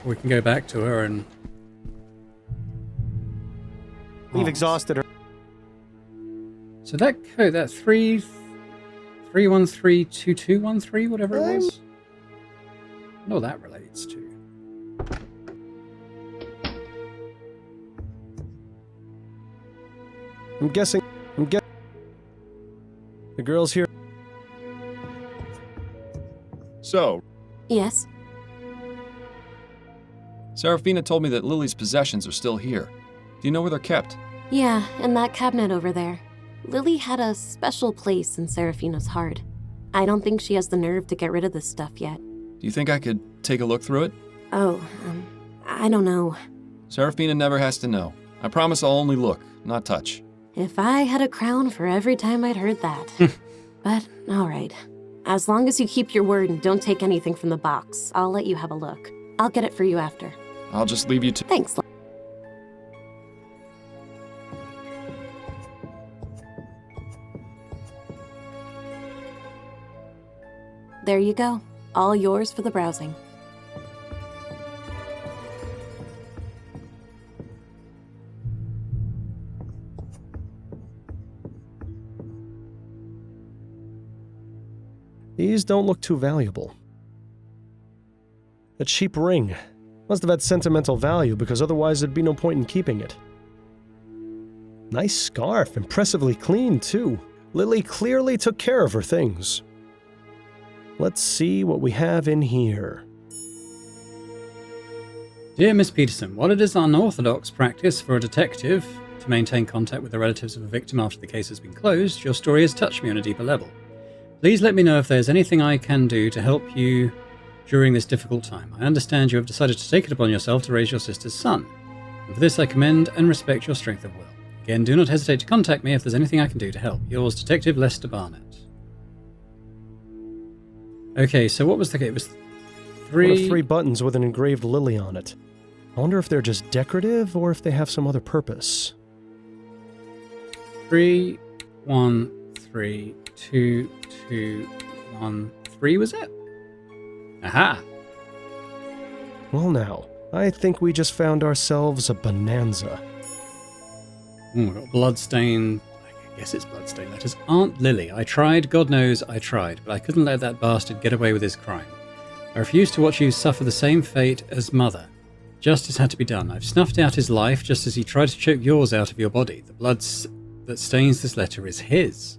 Speaker 1: We can go back to her and...
Speaker 4: We've exhausted her.
Speaker 1: So that code, that 3132213, whatever it was. I know what that relates to.
Speaker 4: I'm guessing. The girl's here.
Speaker 2: So,
Speaker 10: Yes?
Speaker 2: Serafina told me that Lily's possessions are still here. Do you know where they're kept?
Speaker 10: Yeah, in that cabinet over there. Lily had a special place in Serafina's heart. I don't think she has the nerve to get rid of this stuff yet.
Speaker 2: Do you think I could take a look through it?
Speaker 10: Oh, I don't know.
Speaker 2: Serafina never has to know. I promise I'll only look, not touch.
Speaker 10: If I had a crown for every time I'd heard that. But, alright. As long as you keep your word and don't take anything from the box, I'll let you have a look. I'll get it for you after.
Speaker 2: I'll just leave you to.
Speaker 10: Thanks. There you go. All yours for the browsing.
Speaker 4: These don't look too valuable. A cheap ring. Must have had sentimental value because otherwise there'd be no point in keeping it. Nice scarf, impressively clean too. Lily clearly took care of her things. Let's see what we have in here.
Speaker 1: Dear Miss Peterson, while it is unorthodox practice for a detective to maintain contact with the relatives of a victim after the case has been closed, your story has touched me on a deeper level. Please let me know if there's anything I can do to help you during this difficult time. I understand you have decided to take it upon yourself to raise your sister's son, and for this I commend and respect your strength of will. Again, do not hesitate to contact me if there's anything I can do to help. Yours, Detective Lester Barnett. Okay, so what was the case? It was
Speaker 4: One of 3 buttons with an engraved lily on it. I wonder if they're just decorative or if they have some other purpose.
Speaker 1: 3, 1, 3, 2, 2, 1, 3 was it? Aha!
Speaker 4: Well now, I think we just found ourselves a bonanza.
Speaker 1: We've got bloodstained. I guess it's bloodstained letters. Aunt Lily. I tried, God knows I tried, but I couldn't let that bastard get away with his crime. I refuse to watch you suffer the same fate as Mother. Justice had to be done. I've snuffed out his life just as he tried to choke yours out of your body. The blood that stains this letter is his.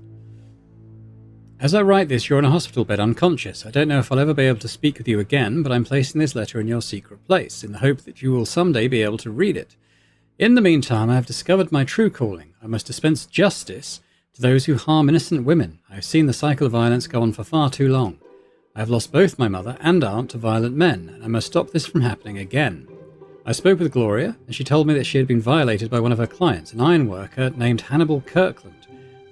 Speaker 1: As I write this, you're in a hospital bed unconscious. I don't know if I'll ever be able to speak with you again, but I'm placing this letter in your secret place, in the hope that you will someday be able to read it. In the meantime, I have discovered my true calling. I must dispense justice to those who harm innocent women. I have seen the cycle of violence go on for far too long. I have lost both my mother and aunt to violent men, and I must stop this from happening again. I spoke with Gloria, and she told me that she had been violated by one of her clients, an ironworker named Hannibal Kirkland.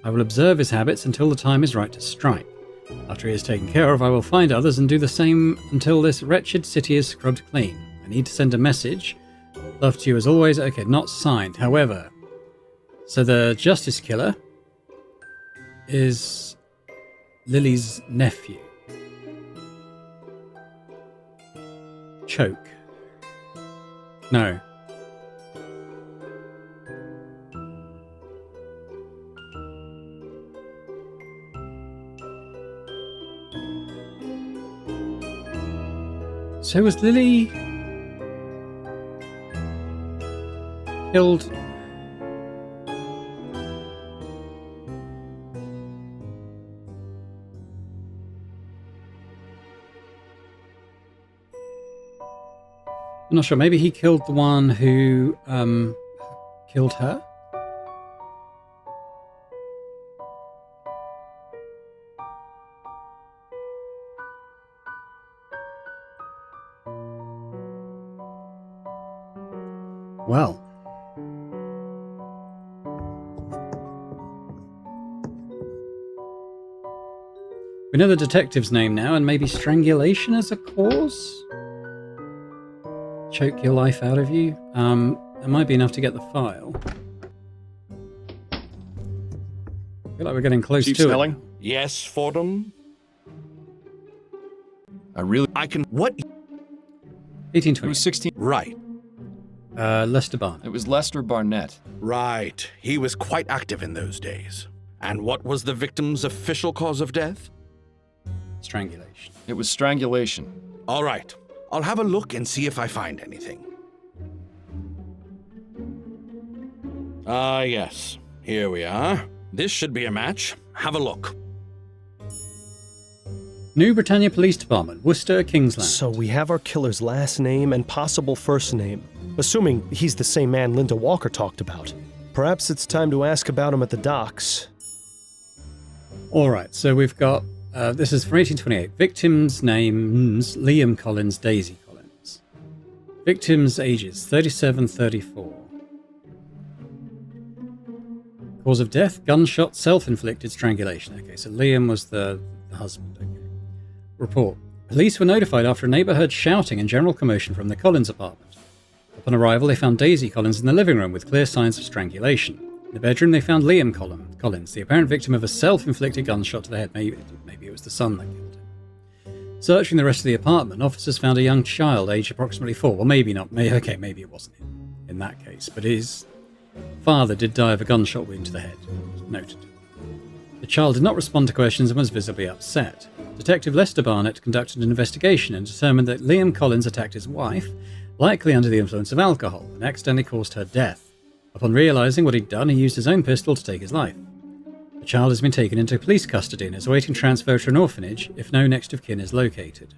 Speaker 1: I will observe his habits until the time is right to strike. After he is taken care of, I will find others and do the same until this wretched city is scrubbed clean. I need to send a message. Love to you as always. Okay, not signed. However, so the Justice Killer is Lily's nephew. Choke. No. So was Lily killed? I'm not sure. Maybe he killed the one who killed her? Well. We know the detective's name now, and maybe strangulation as a cause? Choke your life out of you? That might be enough to get the file. I feel like we're getting close
Speaker 2: Chief
Speaker 1: to
Speaker 2: Snelling?
Speaker 1: it.
Speaker 9: Yes, Fordham?
Speaker 2: I can.
Speaker 9: What?
Speaker 1: 1820.
Speaker 2: It was 16.
Speaker 9: Right.
Speaker 1: Lester Barnett.
Speaker 2: It was Lester Barnett.
Speaker 9: Right. He was quite active in those days. And what was the victim's official cause of death?
Speaker 1: Strangulation.
Speaker 2: It was strangulation.
Speaker 9: All right. I'll have a look and see if I find anything. Ah, yes. Here we are. This should be a match. Have a look.
Speaker 1: New Britannia Police Department, Worcester, Kingsland.
Speaker 4: So we have our killer's last name and possible first name, assuming he's the same man Linda Walker talked about. Perhaps it's time to ask about him at the docks.
Speaker 1: Alright, so we've got, this is from 1828. Victims' names, Liam Collins, Daisy Collins. Victims' ages, 37, 34. Cause of death, gunshot, self-inflicted strangulation. Okay, so Liam was the husband. Okay. Report. Police were notified after a neighbour heard shouting and general commotion from the Collins apartment. Upon arrival, they found Daisy Collins in the living room with clear signs of strangulation. In the bedroom, they found Liam Collins, the apparent victim of a self-inflicted gunshot to the head. Maybe it was the son that killed him. Searching the rest of the apartment, officers found a young child aged approximately 4. Well, maybe not. Maybe it wasn't him in that case. But his father did die of a gunshot wound to the head. Noted. The child did not respond to questions and was visibly upset. Detective Lester Barnett conducted an investigation and determined that Liam Collins attacked his wife, likely under the influence of alcohol, and accidentally caused her death. Upon realizing what he'd done, he used his own pistol to take his life. The child has been taken into police custody and is awaiting transfer to an orphanage if no next of kin is located.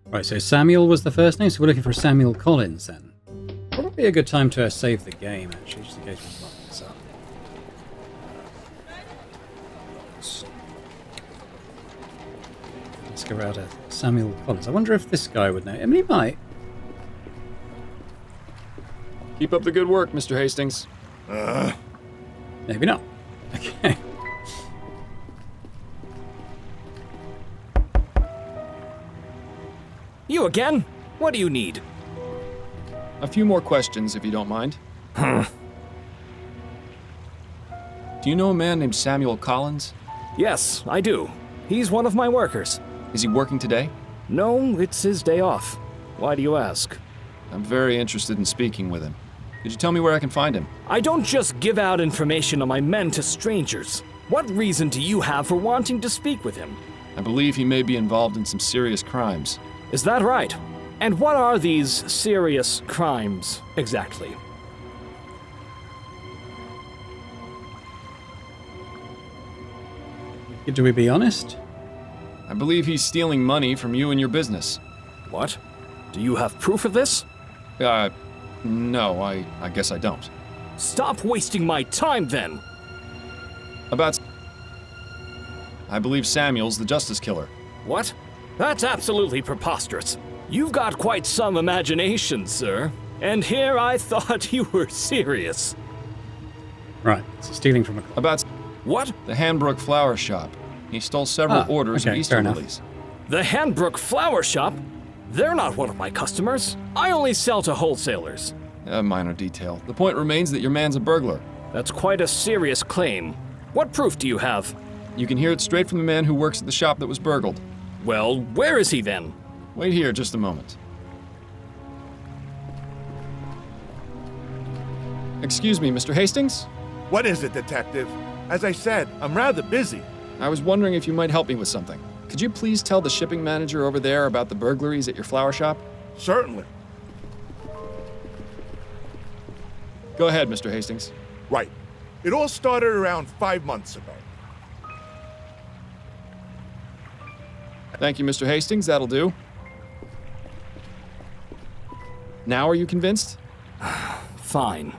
Speaker 1: Right, so Samuel was the first name, so we're looking for Samuel Collins then. Probably a good time to save the game, actually, just in case we fuck this up. Let's go around to Samuel Collins. I wonder if this guy would know. I mean, he might.
Speaker 2: Keep up the good work, Mr. Hastings.
Speaker 1: Maybe not. Okay.
Speaker 7: You again? What do you need?
Speaker 2: A few more questions, if you don't mind. Do you know a man named Samuel Collins?
Speaker 7: Yes, I do. He's one of my workers.
Speaker 2: Is he working today?
Speaker 7: No, it's his day off. Why do you ask?
Speaker 2: I'm very interested in speaking with him. Could you tell me where I can find him?
Speaker 7: I don't just give out information on my men to strangers. What reason do you have for wanting to speak with him?
Speaker 2: I believe he may be involved in some serious crimes.
Speaker 7: Is that right? And what are these serious crimes, exactly?
Speaker 1: Do we be honest?
Speaker 2: I believe he's stealing money from you and your business.
Speaker 7: What? Do you have proof of this?
Speaker 2: No, I guess I don't.
Speaker 7: Stop wasting my time, then!
Speaker 2: I believe Samuel's the justice killer.
Speaker 7: What? That's absolutely preposterous. You've got quite some imagination, sir. And here I thought you were serious.
Speaker 1: Right, so stealing from a...
Speaker 7: What?
Speaker 2: The Hanbrook Flower Shop. He stole several orders of Easter lilies.
Speaker 7: The Hanbrook Flower Shop? They're not one of my customers. I only sell to wholesalers.
Speaker 2: A minor detail. The point remains that your man's a burglar.
Speaker 7: That's quite a serious claim. What proof do you have?
Speaker 2: You can hear it straight from the man who works at the shop that was burgled.
Speaker 7: Well, where is he then?
Speaker 2: Wait here just a moment. Excuse me, Mr. Hastings?
Speaker 6: What is it, Detective? As I said, I'm rather busy.
Speaker 2: I was wondering if you might help me with something. Could you please tell the shipping manager over there about the burglaries at your flower shop?
Speaker 6: Certainly.
Speaker 2: Go ahead, Mr. Hastings.
Speaker 6: Right. It all started around 5 months ago.
Speaker 2: Thank you, Mr. Hastings. That'll do. Now are you convinced?
Speaker 7: Fine.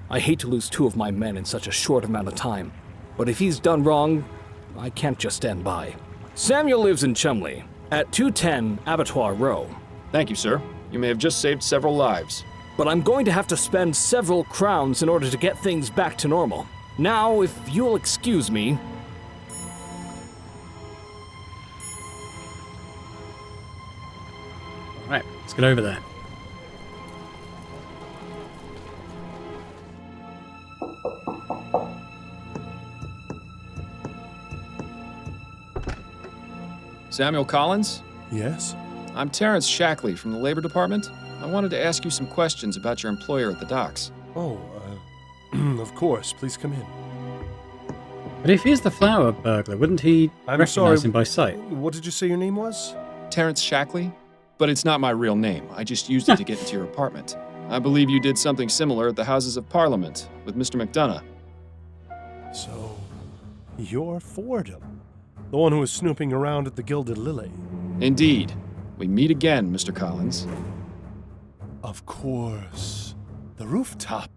Speaker 7: I hate to lose 2 of my men in such a short amount of time. But if he's done wrong, I can't just stand by. Samuel lives in Chumley, at 210 Abattoir Row.
Speaker 2: Thank you, sir. You may have just saved several lives.
Speaker 7: But I'm going to have to spend several crowns in order to get things back to normal. Now, if you'll excuse me...
Speaker 1: Right, let's get over there.
Speaker 2: Samuel Collins?
Speaker 11: Yes?
Speaker 2: I'm Terrence Shackley from the Labor Department. I wanted to ask you some questions about your employer at the docks.
Speaker 11: Oh, of course. Please come in.
Speaker 1: But if he's the flower burglar, wouldn't he recognize him by sight?
Speaker 11: What did you say your name was?
Speaker 2: Terrence Shackley? But it's not my real name. I just used it to get into your apartment. I believe you did something similar at the Houses of Parliament with Mr. McDonough.
Speaker 11: So, you're Fordham, the one who was snooping around at the Gilded Lily.
Speaker 2: Indeed. We meet again, Mr. Collins.
Speaker 11: Of course. The rooftop.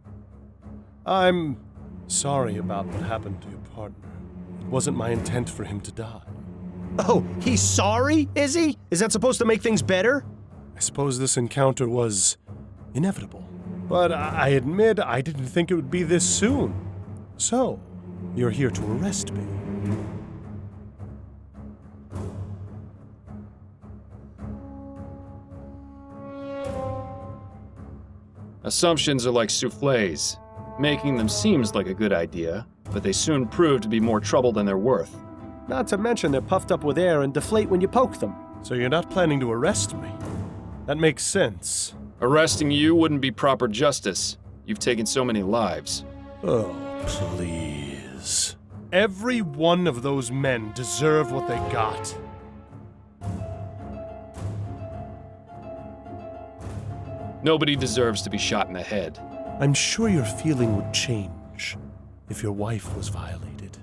Speaker 11: I'm sorry about what happened to your partner. It wasn't my intent for him to die.
Speaker 4: Oh, he's sorry, is he? Is that supposed to make things better?
Speaker 11: I suppose this encounter was inevitable. But I admit I didn't think it would be this soon. So, you're here to arrest me.
Speaker 2: Assumptions are like souffles. Making them seems like a good idea, but they soon prove to be more trouble than they're worth.
Speaker 4: Not to mention they're puffed up with air and deflate when you poke them.
Speaker 11: So you're not planning to arrest me? That makes sense.
Speaker 2: Arresting you wouldn't be proper justice. You've taken so many lives.
Speaker 11: Oh, please. Every one of those men deserved what they got.
Speaker 2: Nobody deserves to be shot in the head.
Speaker 11: I'm sure your feeling would change if your wife was violated.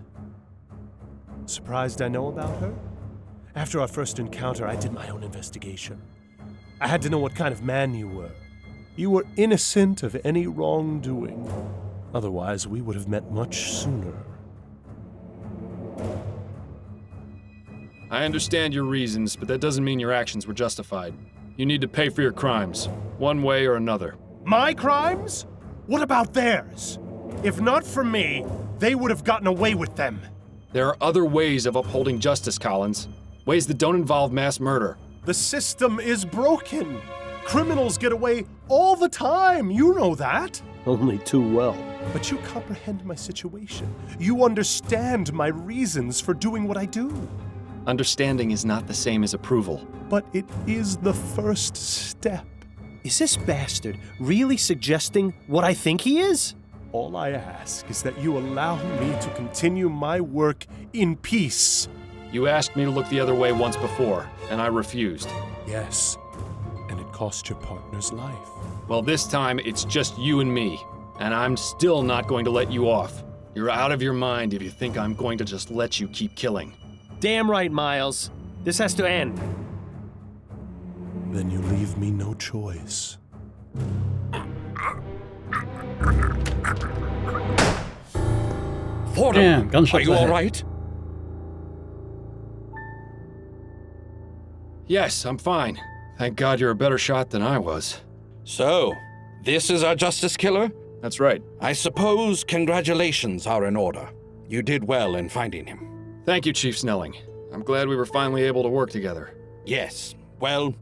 Speaker 11: Surprised I know about her? After our first encounter, I did my own investigation. I had to know what kind of man you were. You were innocent of any wrongdoing. Otherwise, we would have met much sooner.
Speaker 2: I understand your reasons, but that doesn't mean your actions were justified. You need to pay for your crimes, one way or another.
Speaker 11: My crimes? What about theirs? If not for me, they would have gotten away with them.
Speaker 2: There are other ways of upholding justice, Collins. Ways that don't involve mass murder.
Speaker 11: The system is broken. Criminals get away all the time. You know that.
Speaker 4: Only too well.
Speaker 11: But you comprehend my situation. You understand my reasons for doing what I do.
Speaker 2: Understanding is not the same as approval.
Speaker 11: But it is the first step.
Speaker 4: Is this bastard really suggesting what I think he is?
Speaker 11: All I ask is that you allow me to continue my work in peace.
Speaker 2: You asked me to look the other way once before, and I refused.
Speaker 11: Yes, and it cost your partner's life.
Speaker 2: Well, this time it's just you and me, and I'm still not going to let you off. You're out of your mind if you think I'm going to just let you keep killing.
Speaker 4: Damn right, Miles. This has to end.
Speaker 11: Then you leave me no choice.
Speaker 9: Fordham,
Speaker 1: Damn, gunshots
Speaker 9: are you
Speaker 1: ahead.
Speaker 9: all right?
Speaker 2: Yes, I'm fine. Thank God you're a better shot than I was.
Speaker 9: So, this is our justice killer?
Speaker 2: That's right.
Speaker 9: I suppose congratulations are in order. You did well in finding him.
Speaker 2: Thank you, Chief Snelling. I'm glad we were finally able to work together.
Speaker 9: Yes, well,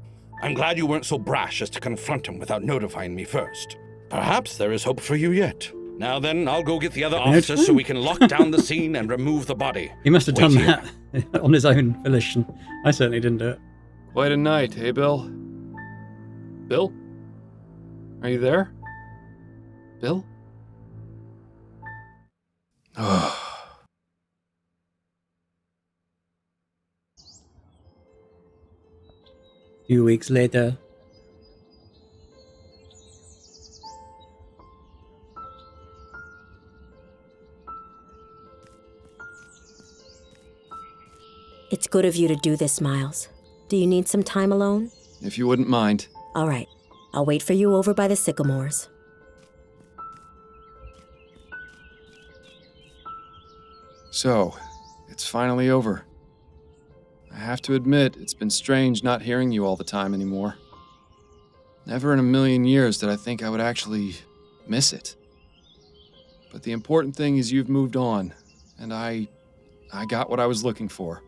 Speaker 9: I'm glad you weren't so brash as to confront him without notifying me first. Perhaps there is hope for you yet. Now then, I'll go get the other officers so we can lock down the scene and remove the body.
Speaker 1: He must have
Speaker 9: Wait
Speaker 1: done
Speaker 9: here.
Speaker 1: that on his own volition. I certainly didn't do it.
Speaker 2: Quite a night, eh, Bill? Bill? Are you there? Bill?
Speaker 1: Few weeks later.
Speaker 12: It's good of you to do this, Miles. Do you need some time alone?
Speaker 2: If you wouldn't mind.
Speaker 12: All right. I'll wait for you over by the sycamores.
Speaker 2: So, it's finally over. I have to admit, it's been strange not hearing you all the time anymore. Never in a million years did I think I would actually miss it. But the important thing is you've moved on, and I got what I was looking for.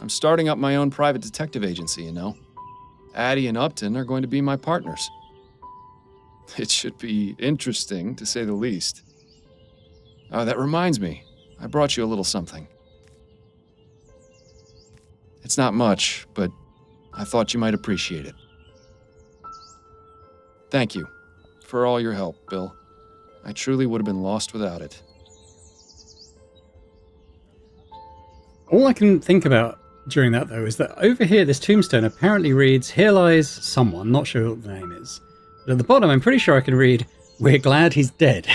Speaker 2: I'm starting up my own private detective agency, you know. Addie and Upton are going to be my partners. It should be interesting, to say the least. Oh, that reminds me. I brought you a little something. It's not much, but I thought you might appreciate it. Thank you for all your help, Bill. I truly would have been lost without it.
Speaker 1: All I can think about during that, though, is that over here, this tombstone apparently reads, "Here lies someone," not sure what the name is. But at the bottom, I'm pretty sure I can read, "We're glad he's dead."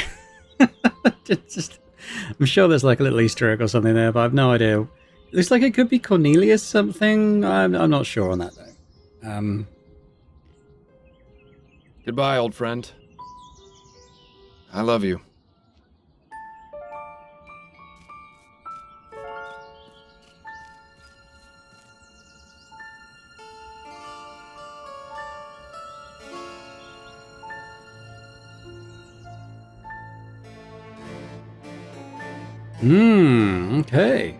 Speaker 1: I'm sure there's like a little Easter egg or something there, but I've no idea. It looks like it could be Cornelius something. I'm not sure on that, though.
Speaker 2: Goodbye, old friend. I love you.
Speaker 1: Okay.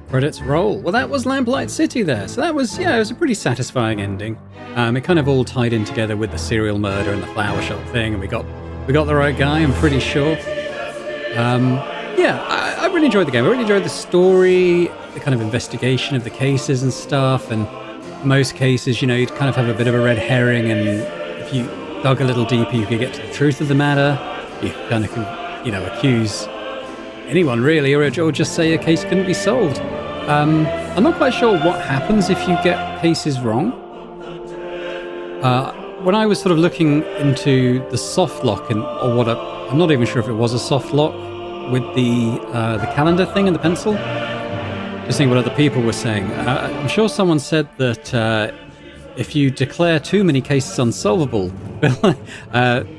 Speaker 1: Credits roll. Well, that was Lamplight City there. So that was, it was a pretty satisfying ending. It kind of all tied in together with the serial murder and the flower shop thing, and we got the right guy, I'm pretty sure. I really enjoyed the game. I really enjoyed the story, the kind of investigation of the cases and stuff, and in most cases, you'd kind of have a bit of a red herring, and if you dug a little deeper, you could get to the truth of the matter. You kind of can, accuse anyone really, or just say a case couldn't be solved. I'm not quite sure what happens if you get cases wrong. When I was sort of looking into the soft lock, I'm not even sure if it was a soft lock with the calendar thing and the pencil. Just seeing what other people were saying. I'm sure someone said that if you declare too many cases unsolvable,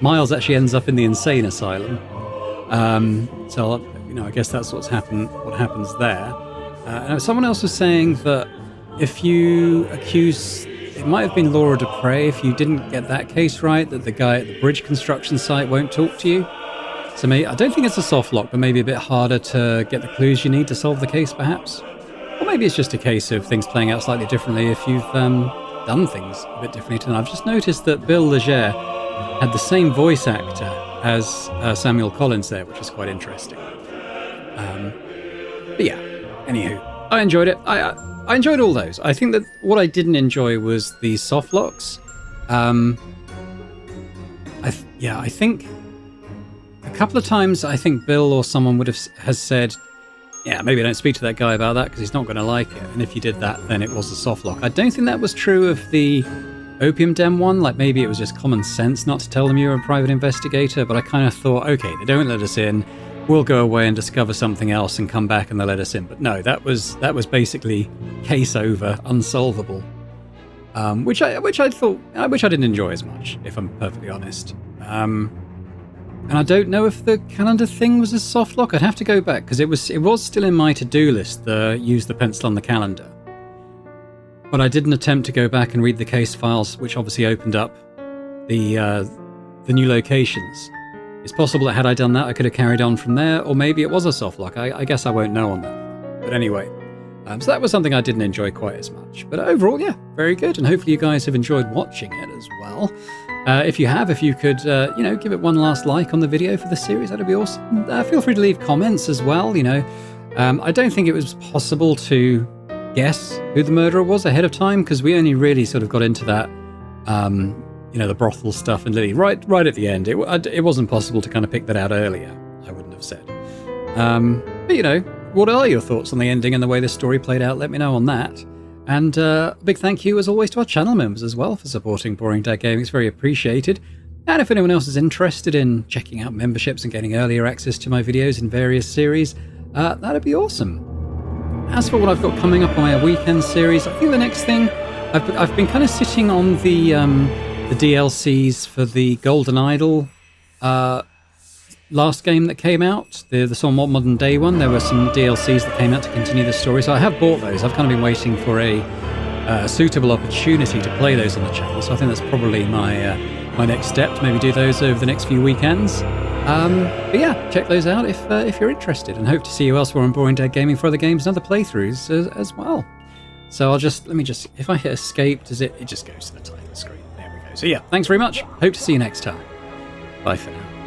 Speaker 1: Miles actually ends up in the insane asylum. So I guess that's what happens there. Someone else was saying that if you accuse, it might have been Laura Dupre, if you didn't get that case right, that the guy at the bridge construction site won't talk to you. So I don't think it's a soft lock, but maybe a bit harder to get the clues you need to solve the case, perhaps. Or maybe it's just a case of things playing out slightly differently if you've done things a bit differently tonight. I've just noticed that Bill Legere had the same voice actor as Samuel Collins there, which is quite interesting. But yeah, anywho, I enjoyed it. I enjoyed all those. I think that what I didn't enjoy was the soft locks. I think a couple of times I think Bill or someone has said, maybe don't speak to that guy about that because he's not going to like it. And if you did that, then it was a soft lock. I don't think that was true of the Opium Den one. Like maybe it was just common sense not to tell them you're a private investigator. But I kind of thought, okay, they don't let us in. We'll go away and discover something else and come back and they'll let us in. But no, that was basically case over, unsolvable. Which I didn't enjoy as much, if I'm perfectly honest. And I don't know if the calendar thing was a soft lock. I'd have to go back because it was still in my to-do list. Use the pencil on the calendar. But I did an attempt to go back and read the case files, which obviously opened up the new locations. It's possible that had I done that, I could have carried on from there, or maybe it was a soft lock. I guess I won't know on that. But anyway, so that was something I didn't enjoy quite as much. But overall, very good. And hopefully you guys have enjoyed watching it as well. If you could, give it one last like on the video for the series, that'd be awesome. Feel free to leave comments as well. I don't think it was possible to guess who the murderer was ahead of time because we only really sort of got into that. The brothel stuff and Lily right at the end. It wasn't possible to kind of pick that out earlier. I wouldn't have said. But what are your thoughts on the ending and the way this story played out? Let me know on that. And a big thank you as always to our channel members as well for supporting Boring Dad Gaming. It's very appreciated. And if anyone else is interested in checking out memberships and getting earlier access to my videos in various series, that'd be awesome. As for what I've got coming up on my weekend series, I think the next thing I've been kind of sitting on the DLCs for the Golden Idol last game that came out, the sort of modern day one. There were some DLCs that came out to continue the story, so I have bought those. I've kind of been waiting for a suitable opportunity to play those on the channel, so I think that's probably my next step to maybe do those over the next few weekends. But yeah, check those out if you're interested, and hope to see you elsewhere on Boring Dad Gaming for other games and other playthroughs as well. So let me if I hit escape, it just goes to the title screen. There we go. So yeah, thanks very much. Hope to see you next time. Bye for now.